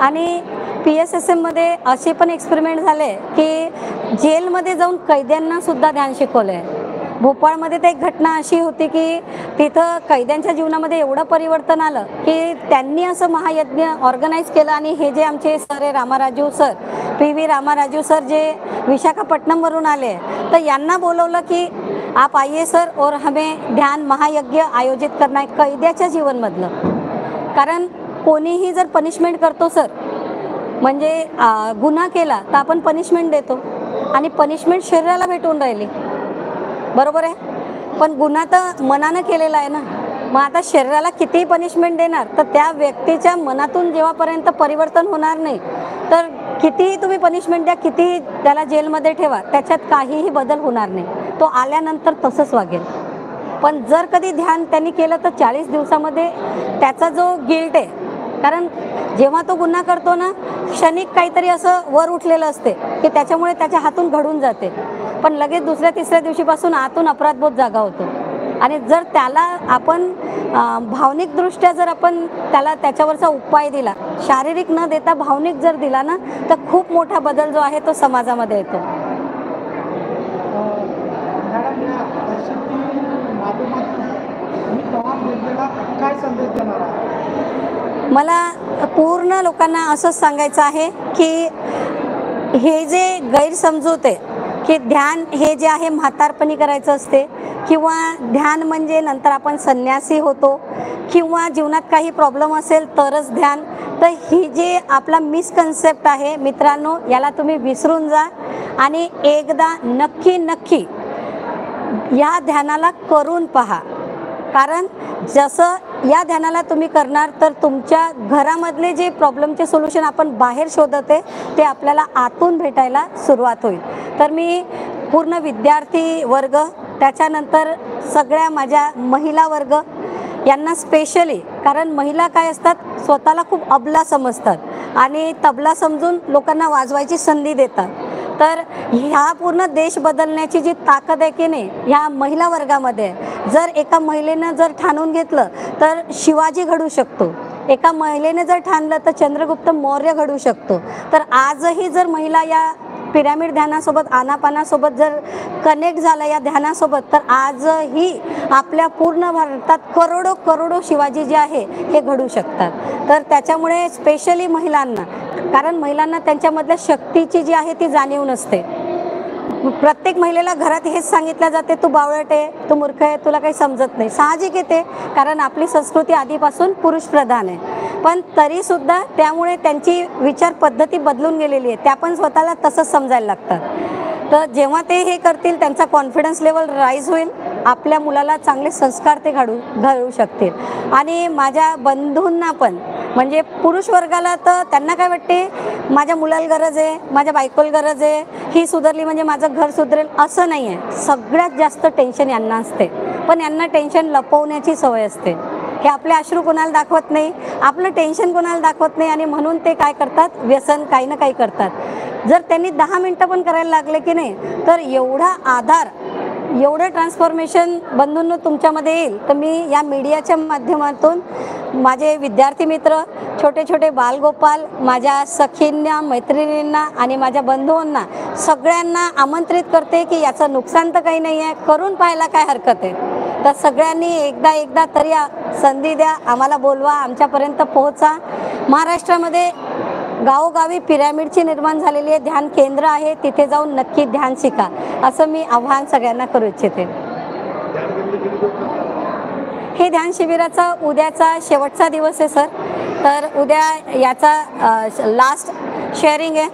आणि PSSMमध्ये असे पण एक्सपेरिमेंट झाले की जेलमध्ये जाऊन कैद्यांना सुद्धा ध्यान शिकवलं आहे. भोपाळमध्ये तर एक घटना अशी होती की तिथं कैद्यांच्या जीवनामध्ये एवढं परिवर्तन आलं की त्यांनी असं महायज्ञ ऑर्गनाईज केलं. आणि हे जे आमचे सर आहे Ramaraju sir, PV Ramaraju sir, जे विशाखापट्टणमवरून आले, तर यांना बोलवलं की आप आइए सर और हमें ध्यान महायज्ञ आयोजित करना है कैद्याच्या जीवनमधलं. कारण कोणीही जर पनिशमेंट करतो सर, म्हणजे गुन्हा केला तर आपण पनिशमेंट देतो आणि पनिशमेंट शरीराला भेटून राहिली, बरोबर आहे. पण गुन्हा तर मनानं केलेला आहे ना. मग आता शरीराला कितीही पनिशमेंट देणार तर त्या व्यक्तीच्या मनातून जेव्हापर्यंत परिवर्तन होणार नाही तर कितीही तुम्ही पनिशमेंट द्या, कितीही त्याला जेलमध्ये ठेवा, त्याच्यात काहीही बदल होणार नाही. तो आल्यानंतर तसंच वागेल. पण जर कधी ध्यान त्यांनी केलं तर 40 दिवसामध्ये त्याचा जो गिल्ट आहे, कारण जेव्हा तो गुन्हा करतो ना, क्षणिक काहीतरी असं वर उठलेलं असते की त्याच्यामुळे त्याच्या हातून घडून जाते, पण लगेच दुसऱ्या तिसऱ्या दिवशीपासून आतून अपराधबोध जागा होतो. आणि जर त्याला आपण भावनिकदृष्ट्या जर आपण त्याला त्याच्यावरचा उपाय दिला, शारीरिक न देता भावनिक जर दिला ना, तर खूप मोठा बदल जो आहे तो समाजामध्ये येतो. मॅडम, या परिस्थिती माध्यमातून तुम्ही तमाम जनतेला काय संदेश देणार आहात? मला पूर्ण लोकांना असंच सांगायचं आहे की हे जे गैरसमजूत आहे की ध्यान हे जे आहे म्हातारपणी करायचं असते, किंवा ध्यान म्हणजे नंतर आपण संन्यासी होतो, किंवा जीवनात काही प्रॉब्लेम असेल तरच ध्यान, तर ही जे आपला मिसकन्सेप्ट आहे मित्रांनो, याला तुम्ही विसरून जा आणि एकदा नक्की या ध्यानाला करून पहा. कारण जसं या ध्यानाला तुम्ही करणार तर तुमच्या घरामधले जे प्रॉब्लेमचे सोल्युशन आपण बाहेर शोधत आहे ते आपल्याला आतून भेटायला सुरुवात होईल. तर मी पूर्ण विद्यार्थी वर्ग, त्याच्यानंतर सगळ्या माझ्या महिला वर्ग यांना स्पेशली, कारण महिला काय असतात, स्वतःला खूप अबला समजतात आणि तबला समजून लोकांना वाजवायची संधी देतात. तर ह्या पूर्ण देश बदलण्याची जी ताकद आहे की नाही ह्या महिला वर्गामध्ये, जर एका महिलेनं जर ठाणून घेतलं तर शिवाजी घडू शकतो, एका महिलेने जर ठाणलं तर चंद्रगुप्त मौर्य घडू शकतो. तर आजही जर महिला या पिरॅमिड ध्यानासोबत, आनापानासोबत जर कनेक्ट झाला या ध्यानासोबत, तर आजही आपल्या पूर्ण भारतात करोडो शिवाजी जे आहे हे घडू शकतात. तर त्याच्यामुळे स्पेशली महिलांना, कारण महिलांना त्यांच्यामधल्या शक्तीची जी आहे ती जाणीव नसते. प्रत्येक महिलेला घरात हेच सांगितलं जाते, तू बावळट आहे, तू मूर्ख आहे, तुला काही समजत नाही. साहजिक येते, कारण आपली संस्कृती आधीपासून पुरुष प्रधान आहे. पण तरीसुद्धा त्यामुळे त्यांची विचार पद्धती बदलून गेलेली आहे, त्या पण स्वतःला तसंच समजायला लागतात. तर जेव्हा ते हे करतील त्यांचा कॉन्फिडन्स लेवल राईज होईल, आपल्या मुलाला चांगले संस्कार ते घडवू शकतील. आणि माझ्या बंधूंना पण, म्हणजे पुरुष वर्गाला तर त्यांना काय वाटते, माझ्या मुलाला गरज आहे, माझ्या बायकोला गरज आहे, ही सुधारली म्हणजे माझं घर सुधरेल, असं नाही आहे. सगळ्यात जास्त टेन्शन यांना असते, पण यांना टेन्शन लपवण्याची सवय असते. हे आपले अश्रू कोणाला दाखवत नाही, आपलं टेन्शन कोणाला दाखवत नाही, आणि म्हणून ते काय करतात, व्यसन काही ना काही करतात. जर त्यांनी 10 मिनटं पण करायला लागले की नाही, तर एवढा आधार, एवढं ट्रान्सफॉर्मेशन बंधूंनो तुमच्यामध्ये येईल. तर मी या मीडियाच्या माध्यमातून माझे विद्यार्थी मित्र, छोटे छोटे बालगोपाल, माझ्या सखींना, मैत्रिणींना आणि माझ्या बंधूंना सगळ्यांना आमंत्रित करते की याचं नुकसान तर काही नाही आहे, करून पाहायला काय हरकत आहे. तर सगळ्यांनी एकदा तरी संधी द्या, आम्हाला बोलवा, आमच्यापर्यंत पोहोचा. महाराष्ट्रामध्ये गावोगावी पिरॅमिडची निर्माण झालेली आहे, ध्यान केंद्र आहे, तिथे जाऊन नक्की ध्यान शिका, असं मी आव्हान सगळ्यांना करू इच्छिते. हे ध्यान शिबिराचा उद्याचा शेवटचा दिवस आहे सर. तर उद्या याचा लास्ट शेअरिंग आहे,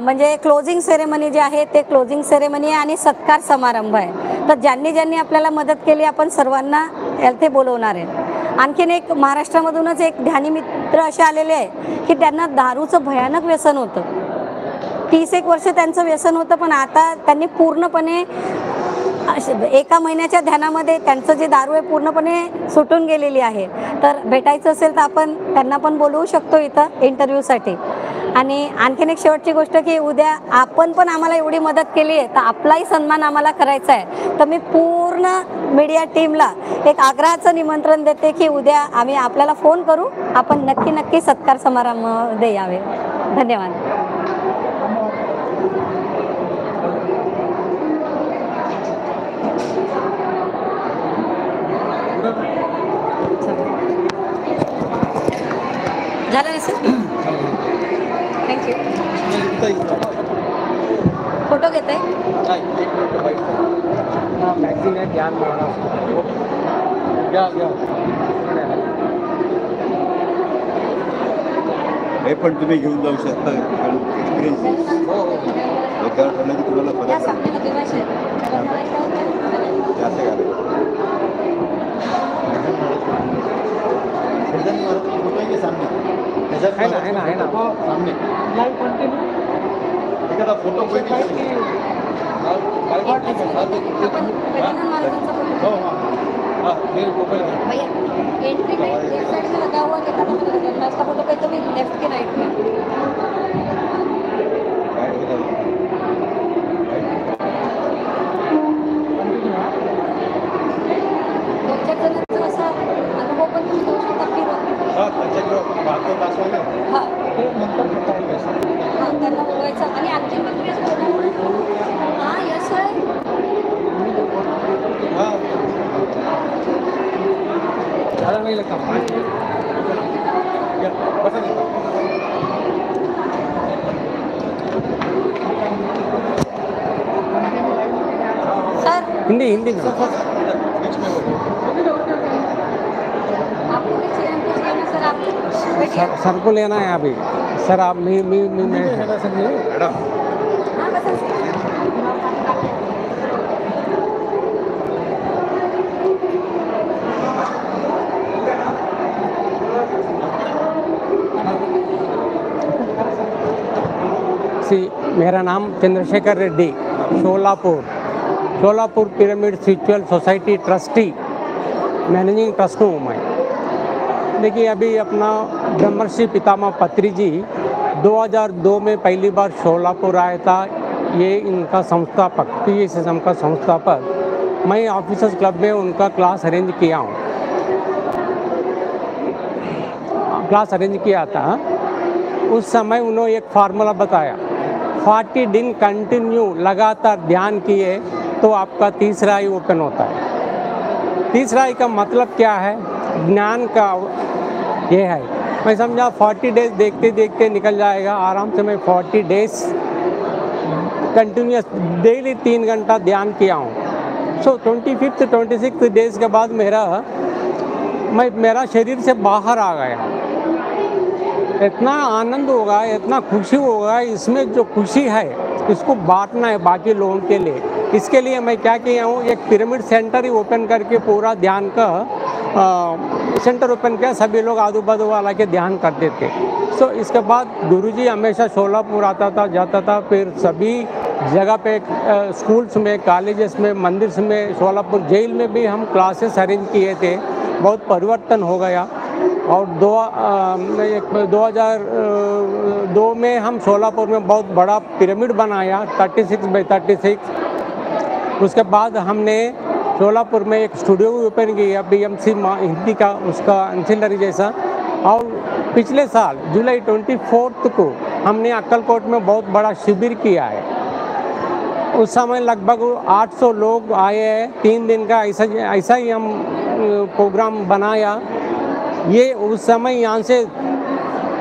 म्हणजे क्लोजिंग सेरेमनी जे आहे ते क्लोजिंग सेरेमनी आहे आणि सत्कार समारंभ आहे. तर ज्यांनी आपल्याला मदत केली आपण सर्वांना ते बोलवणार आहे. आणखीन एक महाराष्ट्रामधूनच एक ध्यानी मित्र असे आलेले आहे की त्यांना दारूचं भयानक व्यसन होतं. 30 वर्ष त्यांचं व्यसन होतं, पण आता त्यांनी पूर्णपणे एका महिन्याच्या ध्यानामध्ये त्यांचं जे दारू आहे पूर्णपणे सुटून गेलेली आहे. तर भेटायचं असेल तर आपण त्यांना पण बोलवू शकतो इथं इंटरव्ह्यूसाठी. आणि आणखीन एक शेवटची गोष्ट की उद्या आपण पण आम्हाला एवढी मदत केली आहे तर आपलाही सन्मान आम्हाला करायचा आहे. तर मी पूर्ण मीडिया टीमला एक आग्रहाचं निमंत्रण देते की उद्या आम्ही आपल्याला फोन करू, आपण नक्की सत्कार समारंभामध्ये यावे. धन्यवाद. झालं ना सर? थँक्यू. फोटो घेत आहे? हे पण तुम्ही घेऊन जाऊ शकता. एक्सपिरियन्स एका ठरलं की तुम्हाला या फरक सामने लगे हुए हैं. जास्त घालायचं. है ना सामने लाइव कंटिन्यू एखादा फोटो कोई भी ठीक है मेरे मोबाइल में भैया एंट्री में लेफ्ट साइड में लगा हुआ देखा था मैंने. मैं इसका फोटो कहता हूँ लेफ्ट के राइट में. दोन-चार जणांचा असा अनुभव पण तुम्ही देऊ शकता फिरून. बातो दासवाले हां ते नंतर बताएंगे कैसे. हां त्यांना बोलवायचं. आणि आणखी पण तुम्ही असं बोलू. हां यस सर. हाँ ज़्यादा नहीं लगता. बस सर हिंदी हिंदी में आपको भी चाहिए हमको चाहिए ना सर. आप बैठिए. सर को लेना है अभी. सर आप मैं हाँ बस मेरा नाम Chandrashekhar Reddy, Sholapur pyramid spiritual society trustee, managing trust हूँ मैं. देखिए अभी अपना ब्रह्मर्षि पितामह पत्री जी 2002 में पहली बार शोलापुर आया था. ये इनका संस्थापक PSSM का संस्थापक. मैं ऑफिसर्स क्लब में उनका क्लास अरेंज किया था. उस समय उन्होंने एक फार्मूला बताया. 40 दिन कंटिन्यू लगातार ध्यान किए तो आपका तीसरा आई ओपन होता है. तीसरा आई का मतलब क्या है? ज्ञान का ये है. मैं समझा 40 डेज देखते देखते निकल जाएगा. आराम से मैं 40 डेज कंटिन्यूस डेली 3 घंटा ध्यान किया हूँ. सो 25th 26th डेज के बाद मेरा शरीर से बाहर आ गया. इतना आनंद होगा, इतना खुशी होगा. इसमें जो खुशी है इसको बांटना है बाकी लोगों के लिए. इसके लिए मैं क्या किया हूँ, एक पिरामिड सेंटर ही ओपन करके पूरा ध्यान का सेंटर ओपन किया. सभी लोग आजू बाजू वाला के ध्यान करते थे. सो इसके बाद गुरुजी हमेशा शोलापुर आता था, जाता था. फिर सभी जगह पे स्कूल्स में, कॉलेजेस में, मंदिर में, शोलापुर जेल में भी हम क्लासेस अरेंज किए थे. बहुत परिवर्तन हो गया. और 2002 में हम शोलापुर में बहुत बड़ा पिरामिड बनाया 36 बाई 36. उसके बाद हमने शोलापुर में एक स्टूडियो ओपन किया BMC हिंदी का, उसका एंसिलरी जैसा. और पिछले साल जुलाई 24 को हमने अक्कलकोट में बहुत बड़ा शिविर किया है. उस समय लगभग 800 लोग आए हैं. 3 दिन का ऐसा ही हम प्रोग्राम बनाया. ये उस समय यहाँ से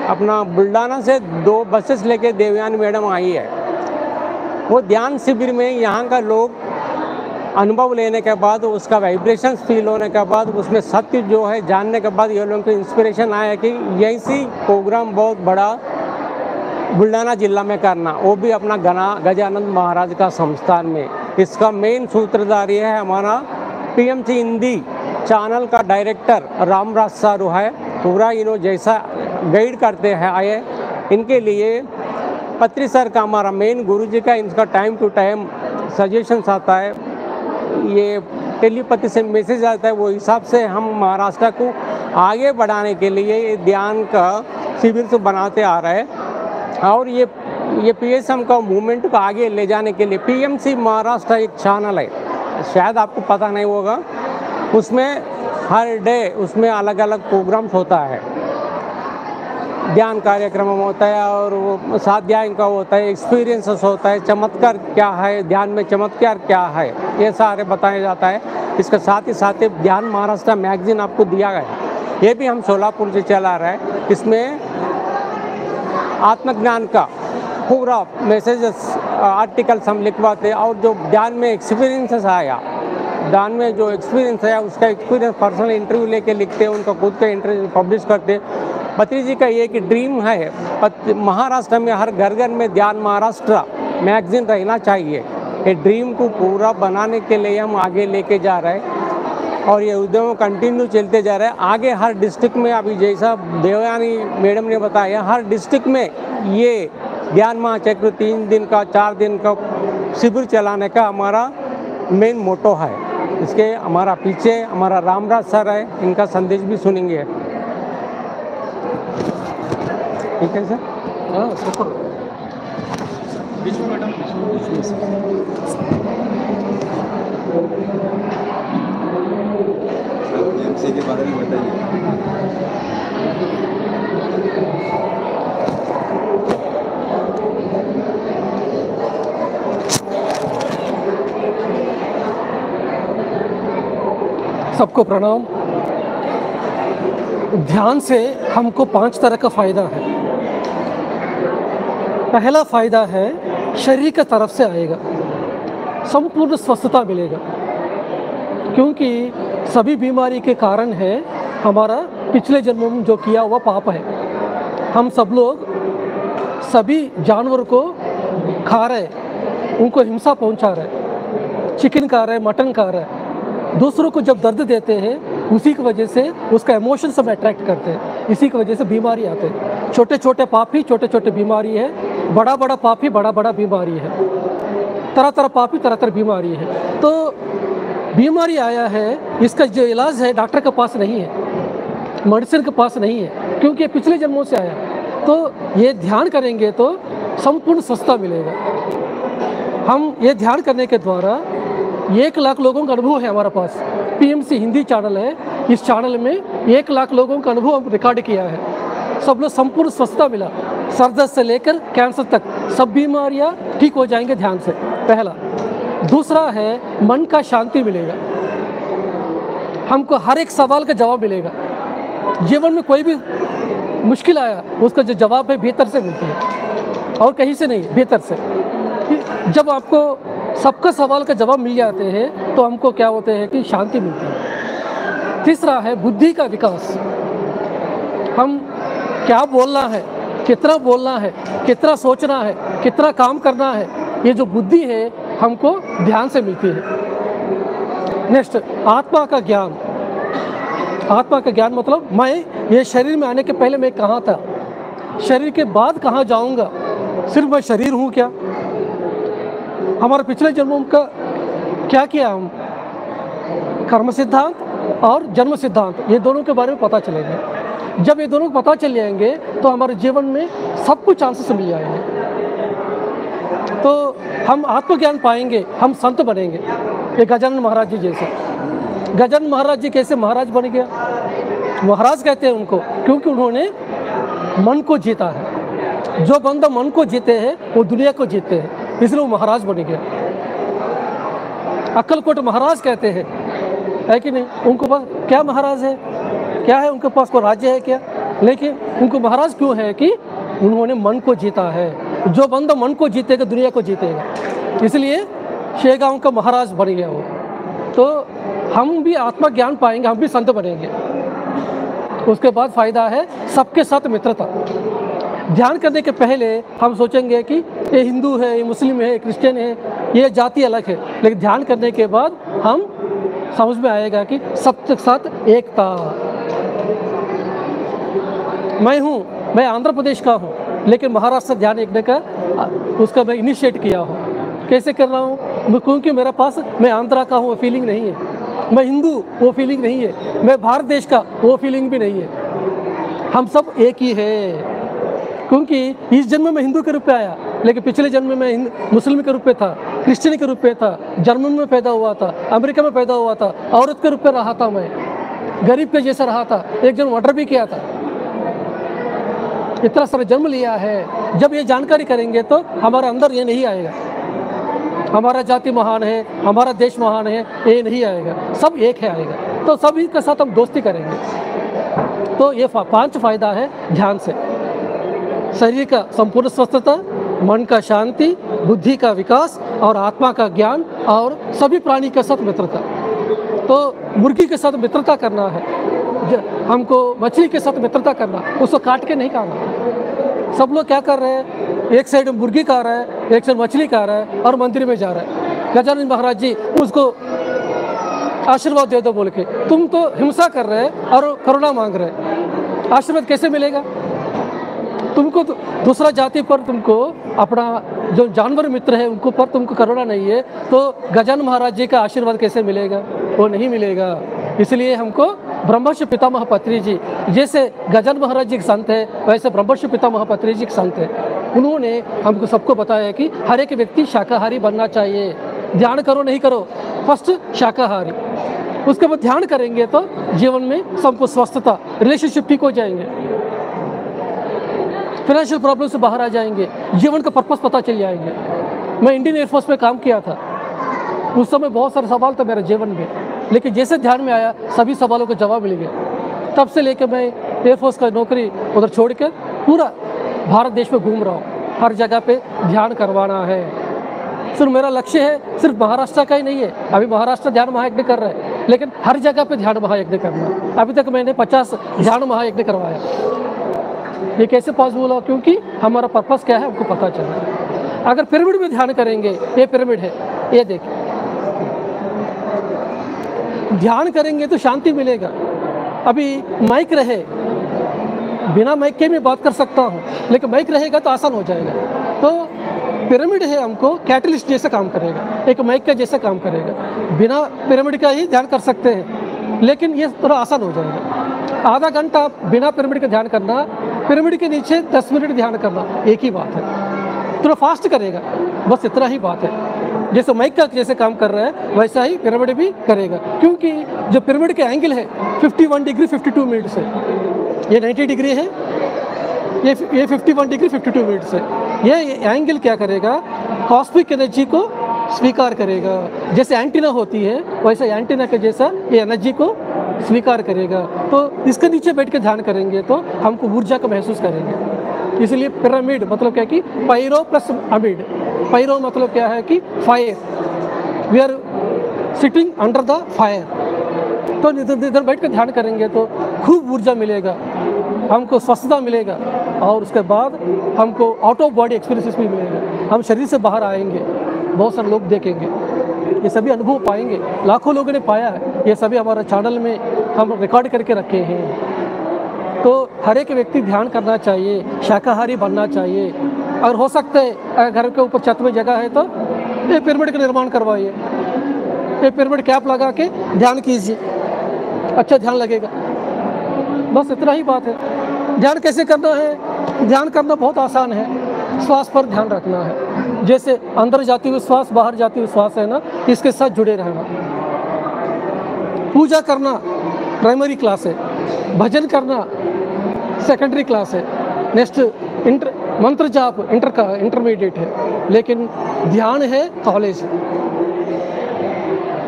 अपना बुल्ढाना से 2 बसेस लेके देवयानी मैडम आई है. वो ध्यान शिविर में यहाँ का लोग अनुभव लेने के बाद, उसका वाइब्रेशंस फील होने के बाद, उसमें सत्य जो है जानने के बाद ये लोगों को इंस्पिरेशन आया कि यही प्रोग्राम बहुत बड़ा बुल्ढाना जिला में करना, वो भी अपना गजानंद महाराज का संस्थान में. इसका मेन सूत्रधार ये है हमारा PMC हिंदी चैनल का डायरेक्टर रामराज सारू है. पूरा इन्हों जैसा गाइड करते हैं आए. इनके लिए पत्री सर का हमारा मेन गुरुजी का इनका टाइम टू टाइम सजेशंस आता है. ये टेलीपैथी से मैसेज आता है, वो हिसाब से हम महाराष्ट्र को आगे बढ़ाने के लिए ये ध्यान का शिविर तो बनाते आ रहे हैं। और ये PSM का मूवमेंट को आगे ले जाने के लिए PMC महाराष्ट्र एक चैनल है, शायद आपको पता नहीं होगा। उसमें हर डे उसमें अलग अलग प्रोग्राम्स होता है, ध्यान कार्यक्रम होता है और वो स्वाध्याय का होता है, एक्सपीरियंसेस होता है, चमत्कार क्या है, ध्यान में चमत्कार क्या है, ये सारे बताया जाता है। इसके साथ ही ध्यान महाराष्ट्र मैगजीन आपको दिया गया है, ये भी हम सोलापुर से चला रहे हैं। इसमें आत्मज्ञान का पूरा मैसेजेस आर्टिकल्स हम लिखवाते, और जो ध्यान में एक्सपीरियंसेस आया, ध्यान में जो एक्सपीरियंस आया उसका एक्सपीरियंस पर्सनल इंटरव्यू लेके लिखते हैं, उनका खुद का इंटरव्यू पब्लिश करते। पत्री जी का ये कि ड्रीम है महाराष्ट्र में हर घर घर में ध्यान महाराष्ट्र मैगजीन रहना चाहिए। ये ड्रीम को पूरा बनाने के लिए हम आगे लेके जा रहे हैं और ये उद्यम कंटिन्यू चलते जा रहे हैं। आगे हर डिस्ट्रिक्ट में, अभी जैसा देवयानी मैडम ने बताया, हर डिस्ट्रिक्ट में ये ध्यान महाचक्र 3 दिन का 4 दिन का शिविर चलाने का हमारा मेन मोटो है। इसके हमारा पीछे हमारा रामराज सर है, इनका संदेश भी सुनेंगे। ठीक है सर? हाँ, सुपर। PMC के बारे में बताइए। सबको प्रणाम। ध्यान से हमको 5 तरह का फ़ायदा है। पहला फ़ायदा है शरीर की तरफ से आएगा, संपूर्ण स्वस्थता मिलेगा, क्योंकि सभी बीमारी के कारण है हमारा पिछले जन्मों में जो किया हुआ पाप है। हम सब लोग सभी जानवर को खा रहे, उनको हिंसा पहुंचा रहे, चिकन खा रहे, मटन खा रहे, दूसरों को जब दर्द देते हैं उसी की वजह से उसका इमोशन सब अट्रैक्ट करते हैं, इसी की वजह से बीमारी आते हैं। छोटे छोटे पाप ही छोटे छोटे बीमारी है, बड़ा बड़ा पाप ही बड़ा बड़ा बीमारी है, तरह तरह पाप ही तरह तरह बीमारी है। तो बीमारी आया है, इसका जो इलाज है डॉक्टर के पास नहीं है, मेडिसिन के पास नहीं है, क्योंकि पिछले जन्मों से आया। तो ये ध्यान करेंगे तो संपूर्ण स्वस्थता मिलेगा। हम ये ध्यान करने के द्वारा 1 लाख लोगों का अनुभव है हमारे पास। PMC हिंदी चैनल है, इस चैनल में 1 लाख लोगों का अनुभव हम रिकॉर्ड किया है। सब लोग संपूर्ण स्वस्थता मिला, सर दर्द से लेकर कैंसर तक सब बीमारियां ठीक हो जाएंगे ध्यान से, पहला। दूसरा है मन का शांति मिलेगा, हमको हर एक सवाल का जवाब मिलेगा। जीवन में कोई भी मुश्किल आया उसका जो जवाब है भीतर से मिलती है और कहीं से नहीं, भीतर से। जब आपको सबका सवाल का जवाब मिल जाते हैं तो हमको क्या होते हैं कि शांति मिलती है। तीसरा है बुद्धि का विकास, हम क्या बोलना है, कितना बोलना है, कितना सोचना है, कितना काम करना है, ये जो बुद्धि है हमको ध्यान से मिलती है। नेक्स्ट आत्मा का ज्ञान। आत्मा का ज्ञान मतलब मैं ये शरीर में आने के पहले मैं कहाँ था, शरीर के बाद कहाँ जाऊँगा, सिर्फ मैं शरीर हूँ क्या, हमारे पिछले जन्मों का क्या किया, हम कर्म सिद्धांत और जन्म सिद्धांत ये दोनों के बारे में पता चलेगा। जब ये दोनों पता चल जाएंगे तो हमारे जीवन में सब कुछ चांसेस मिल जाएंगे, तो हम आत्मज्ञान पाएंगे, हम संत बनेंगे। ये गजानन महाराज जी जैसे, गजानन महाराज जी कैसे महाराज बन गया, महाराज कहते हैं उनको क्योंकि उन्होंने मन को जीता है। जो बंदा मन को जीते हैं वो दुनिया को जीते हैं, इसलिए वो महाराज बन गया। अक्कलकोट महाराज कहते हैं, है कि नहीं, उनको पास क्या महाराज है, क्या है उनके पास कोई राज्य है क्या, लेकिन उनको महाराज क्यों है कि उन्होंने मन को जीता है। जो बंदा मन को जीतेगा दुनिया को जीतेगा, इसलिए शेगांव का महाराज बन गया वो। तो हम भी आत्मा ज्ञान पाएंगे, हम भी संत बनेंगे। उसके बाद फायदा है सबके साथ मित्रता। ध्यान करने के पहले हम सोचेंगे कि ये हिंदू है, ये मुस्लिम है, ये क्रिश्चियन है, ये जाति अलग है, लेकिन ध्यान करने के बाद हम समझ में आएगा कि सबके साथ एकता। मैं आंध्र प्रदेश का हूँ, लेकिन महाराष्ट्र ध्यान देखने का उसका मैं इनिशिएट किया हूँ, कैसे कर रहा हूँ? क्योंकि मेरे पास मैं आंध्रा का हूँ वो फीलिंग नहीं है, मैं हिंदू वो फीलिंग नहीं है, मैं भारत देश का वो फीलिंग भी नहीं है। हम सब एक ही है। क्योंकि इस जन्म में हिंदू के रूप में आया, लेकिन पिछले जन्म में मुस्लिम के रूप में था, क्रिश्चियन के रूप में था, जर्मन में पैदा हुआ था, अमेरिका में पैदा हुआ था, औरत के रूप में रहा था, मैं गरीब के जैसा रहा था, एक जन मर्डर भी किया था। इतना सारा जन्म लिया है। जब ये जानकारी करेंगे तो हमारे अंदर ये नहीं आएगा, हमारा जाति महान है, हमारा देश महान है, ये नहीं आएगा। सब एक है आएगा। तो सभी के साथ हम दोस्ती करेंगे। तो ये 5 फायदा है ध्यान से। शरीर का संपूर्ण स्वस्थता, मन का शांति, बुद्धि का विकास और आत्मा का ज्ञान, और सभी प्राणी के साथ मित्रता। तो मुर्गी के साथ मित्रता करना है, हमको मछली के साथ मित्रता करना, उसको काट के नहीं खाना। सब लोग क्या कर रहे हैं? एक साइड मुर्गी खा रहा है, एक साइड मछली खा रहा है और मंदिर में जा रहा है। गजानन महाराज जी उसको आशीर्वाद दे दो बोल के, तुम तो हिंसा कर रहे हैं और करुणा मांग रहे हैं, आशीर्वाद कैसे मिलेगा? तुमको दूसरा जाति पर तुमको अपना जो जानवर मित्र है उनको पर तुमको करुणा नहीं है, तो गजानन महाराज जी का आशीर्वाद कैसे मिलेगा? वो नहीं मिलेगा। इसलिए हमको ब्रह्मर्षि पितामह पत्री जी, जैसे गजानन महाराज जी के संत है, वैसे ब्रह्मर्षि पितामह पत्री जी के संत है। उन्होंने हमको सबको बताया है कि हर एक व्यक्ति शाकाहारी बनना चाहिए। ध्यान करो नहीं करो, फर्स्ट शाकाहारी, उसके बाद ध्यान करेंगे तो जीवन में सबको स्वस्थता, रिलेशनशिप ठीक हो जाएंगे, फाइनेंशियल प्रॉब्लम से बाहर आ जाएंगे, जीवन का पर्पस पता चल जाएंगे। मैं इंडियन एयरफोर्स में काम किया था, उस समय बहुत सारे सवाल थे मेरे जीवन में, लेकिन जैसे ध्यान में आया सभी सवालों के जवाब मिल गए। तब से लेकर मैं एयरफोर्स का नौकरी उधर छोड़ कर पूरा भारत देश में घूम रहा हूँ। हर जगह पे ध्यान करवाना है। सिर्फ मेरा लक्ष्य है सिर्फ महाराष्ट्र का ही नहीं है, अभी महाराष्ट्र ध्यान महायज्ञ कर रहे हैं, लेकिन हर जगह पे ध्यान महायज्ञ करना। अभी तक मैंने 50 ध्यान महायज्ञ करवाया। ये कैसे पॉसिबल हो? क्योंकि हमारा पर्पस क्या है हमको पता चला। अगर पिरामिड में ध्यान करेंगे, ये पिरामिड है, ये देखिए, ध्यान करेंगे तो शांति मिलेगा। अभी माइक रहे, बिना माइक के मैं बात कर सकता हूँ, लेकिन माइक रहेगा तो आसान हो जाएगा। तो पिरामिड है हमको कैटलिस्ट जैसा काम करेगा, एक माइक का जैसा काम करेगा। बिना पिरामिड का ही ध्यान कर सकते हैं, लेकिन ये थोड़ा आसान हो जाएगा। आधा घंटा बिना पिरामिड का ध्यान करना, पिरामिड के नीचे 10 मिनट ध्यान करना, एक ही बात है। थोड़ा फास्ट करेगा, बस इतना ही बात है। जैसे माइक का जैसे काम कर रहा है वैसा ही पिरामिड भी करेगा, क्योंकि जो पिरामिड के एंगल है 51 डिग्री 52 मिनट से, ये 90 डिग्री है, ये 51 डिग्री 52 मिनट से। ये एंगल क्या करेगा? कॉस्मिक एनर्जी को स्वीकार करेगा। जैसे एंटीना होती है वैसे एंटीना के जैसा ये एनर्जी को स्वीकार करेगा। तो इसके नीचे बैठ के ध्यान करेंगे तो हमको ऊर्जा को महसूस करेंगे। इसलिए पिरामिड मतलब क्या कि पायरो प्लस अमिड। पायरो मतलब क्या है कि fire, we are sitting under the fire. तो इधर बैठ कर ध्यान करेंगे तो खूब ऊर्जा मिलेगा, हमको स्वस्थता मिलेगा, और उसके बाद हमको आउट ऑफ बॉडी एक्सपीरियंसेस भी मिलेगा। हम शरीर से बाहर आएंगे, बहुत सारे लोग देखेंगे, ये सभी अनुभव पाएंगे। लाखों लोगों ने पाया है, ये सभी हमारे चैनल में हम रिकॉर्ड करके रखे हैं। तो हर एक व्यक्ति ध्यान करना चाहिए, शाकाहारी बनना चाहिए। अगर हो सकता है अगर घर के ऊपर छत में जगह है तो ये पिरामिड का निर्माण करवाइए, ये पिरामिड कैप लगा के ध्यान कीजिए, अच्छा ध्यान लगेगा। बस इतना ही बात है। ध्यान कैसे करना है? ध्यान करना बहुत आसान है, श्वास पर ध्यान रखना है। जैसे अंदर जाती हुई श्वास बाहर जाती हुई श्वास है ना, इसके साथ जुड़े रहना। पूजा करना प्राइमरी क्लास है, भजन करना सेकेंडरी क्लास है, नेक्स्ट मंत्र जाप इंटरमीडिएट है, लेकिन ध्यान है कॉलेज।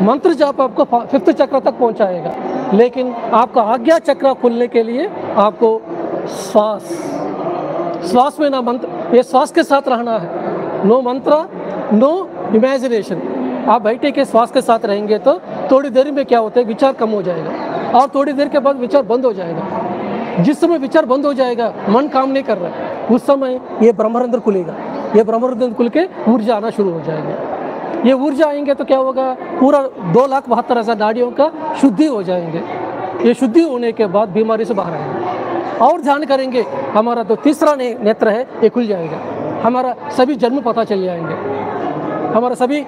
मंत्र जाप आपको 5th चक्र तक पहुंचाएगा, लेकिन आपका आज्ञा चक्र खुलने के लिए आपको श्वास में ना मंत्र, ये श्वास के साथ रहना है। नो मंत्र नो इमेजिनेशन। आप बैठे के श्वास के साथ रहेंगे तो थोड़ी देर में क्या होता है, विचार कम हो जाएगा, और थोड़ी देर के बाद विचार बंद हो जाएगा। जिस समय विचार बंद हो जाएगा, मन काम नहीं कर रहा है, उस समय ये ब्रह्मरंध्र खुलेगा। ये ब्रह्मरंध्र खुल के ऊर्जा आना शुरू हो जाएगी। ये ऊर्जा आएंगे तो क्या होगा, पूरा 2,72,000 नाड़ियों का शुद्धि हो जाएंगे। ये शुद्धि होने के बाद बीमारी से बाहर आएंगे। और ध्यान करेंगे, हमारा तो तीसरा नेत्र है ये खुल जाएगा, हमारा सभी जन्म पता चल जाएंगे। हमारा सभी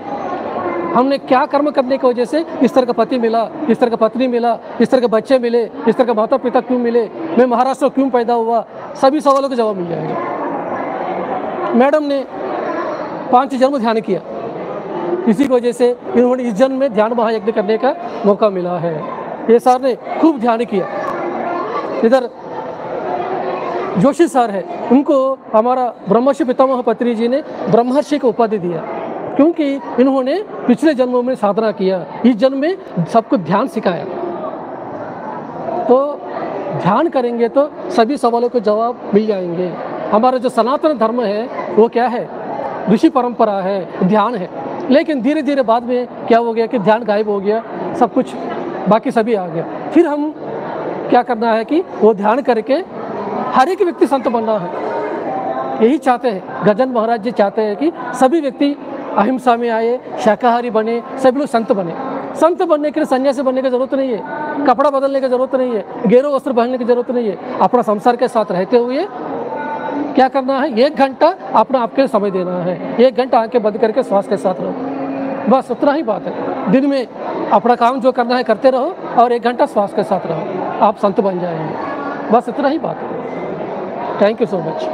हमने क्या कर्म करने की वजह से इस तरह का पति मिला, इस तरह का पत्नी मिला, इस तरह के बच्चे मिले, इस तरह के माता पिता क्यों मिले, मैं महाराष्ट्र क्यों पैदा हुआ, सभी सवालों का जवाब मिल जाएगा। मैडम ने 5 जन्म ध्यान किया, इसी की वजह से इन्होंने इस जन्म में ध्यान महायज्ञ करने का मौका मिला है। ये सर ने खूब ध्यान किया। इधर जोशी सर है, उनको हमारा ब्रह्मर्षि पितामह पत्री जी ने ब्रह्मर्षि की उपाधि दिया, क्योंकि इन्होंने पिछले जन्मों में साधना किया, इस जन्म में सबको ध्यान सिखाया। तो ध्यान करेंगे तो सभी सवालों के जवाब मिल जाएंगे। हमारा जो सनातन धर्म है वो क्या है, ऋषि परंपरा है, ध्यान है। लेकिन धीरे धीरे बाद में क्या हो गया कि ध्यान गायब हो गया, सब कुछ बाकी सभी आ गया। फिर हम क्या करना है कि वो ध्यान करके हर एक व्यक्ति संत बनना है, यही चाहते हैं। गजानन महाराज जी चाहते हैं कि सभी व्यक्ति अहिंसा में आए, शाकाहारी बने, सभी लोग संत बने। संत बनने के लिए सन्यासी बनने की जरूरत नहीं है, कपड़ा बदलने की जरूरत नहीं है, गेरो वस्त्र पहनने की जरूरत नहीं है। अपना संसार के साथ रहते हुए क्या करना है, 1 घंटा अपना आपके लिए समय देना है। 1 घंटा आंखें बंद करके श्वास के साथ रहो, बस उतना ही बात है। दिन में अपना काम जो करना है करते रहो और 1 घंटा श्वास के साथ रहो, आप संत बन जाएंगे। बस इतना ही बात है। Thank you so much.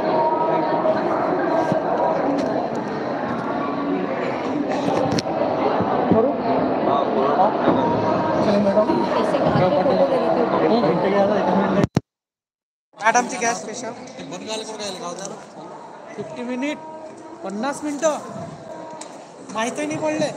मॅडमची गॅस स्पेशल 50 मिनिट 50 मिनटं माहिती नाही पडले.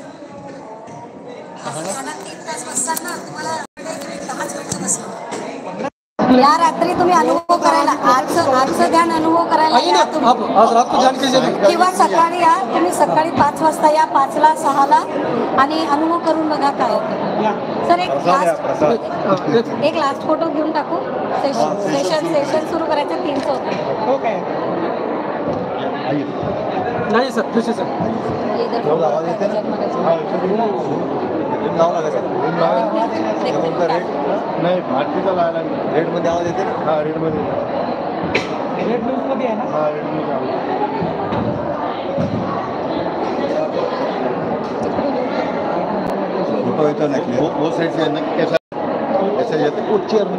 या रात्री तुम्ही अनुभव करायला, आजचं ध्यान अनुभव करायला या तुम्ही. आज रात को ध्यान कीजिए किंवा सकाळी या, तुम्ही सकाळी 5 वाजता या, 5ला 6ला, आणि अनुभव करून बघा काय होतं. सर एक लास्ट फोटो घेऊन टाकू. सेशन सुरू करायचं 3चं होतं. हो काय नहीं सर, खुशी सर नाही भारतीचा लायला रेडमध्ये आवाज येते ना. हा रेडमध्ये, रेड न्यूजमध्ये आहे ना. हा रेडमध्ये फोटो येतो ना. वो साइड से ना कैसा ऐसा येते वो चेयर में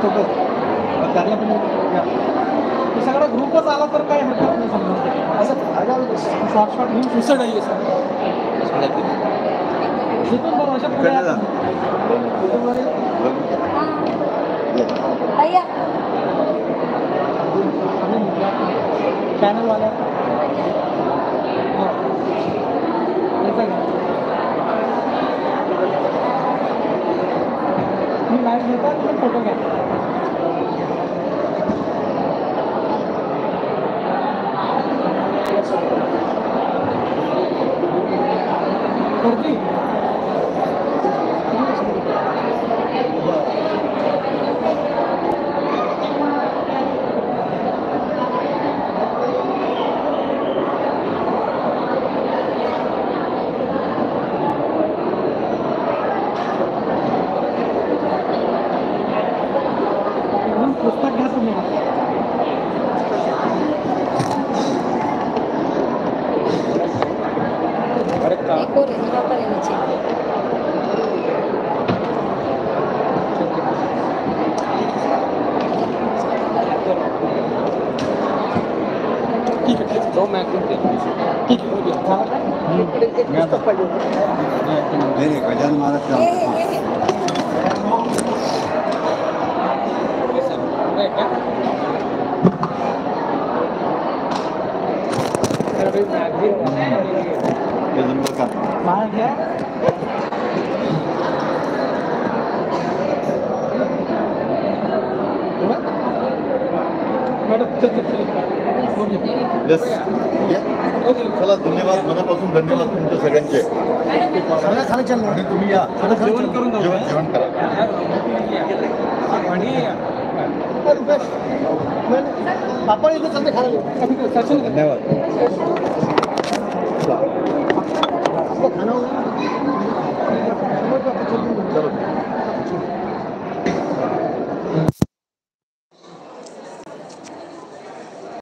फोटो त्याला पण सगळा ग्रुपच आला तर काय हरकत नाही. समजा असं शॉर्ट घेऊन सुसड आहे सर. इथून बरं अशा पुढे चॅनलवाल्या मी लाईव्ह घेतात फोटो घ्या. पुस्तक घ्या तुम्ही. एक और है पर है नीचे. ठीक है, 2 मैगजीन ठीक है, हो गया. नाही गजानन महाराज माळ घ्या. चला धन्यवाद, मनापासून धन्यवाद तुमच्या सगळ्यांचे. आणि तुम्ही या जेवण करून जेवण करा. आपण इथे सध्या खायला धन्यवाद.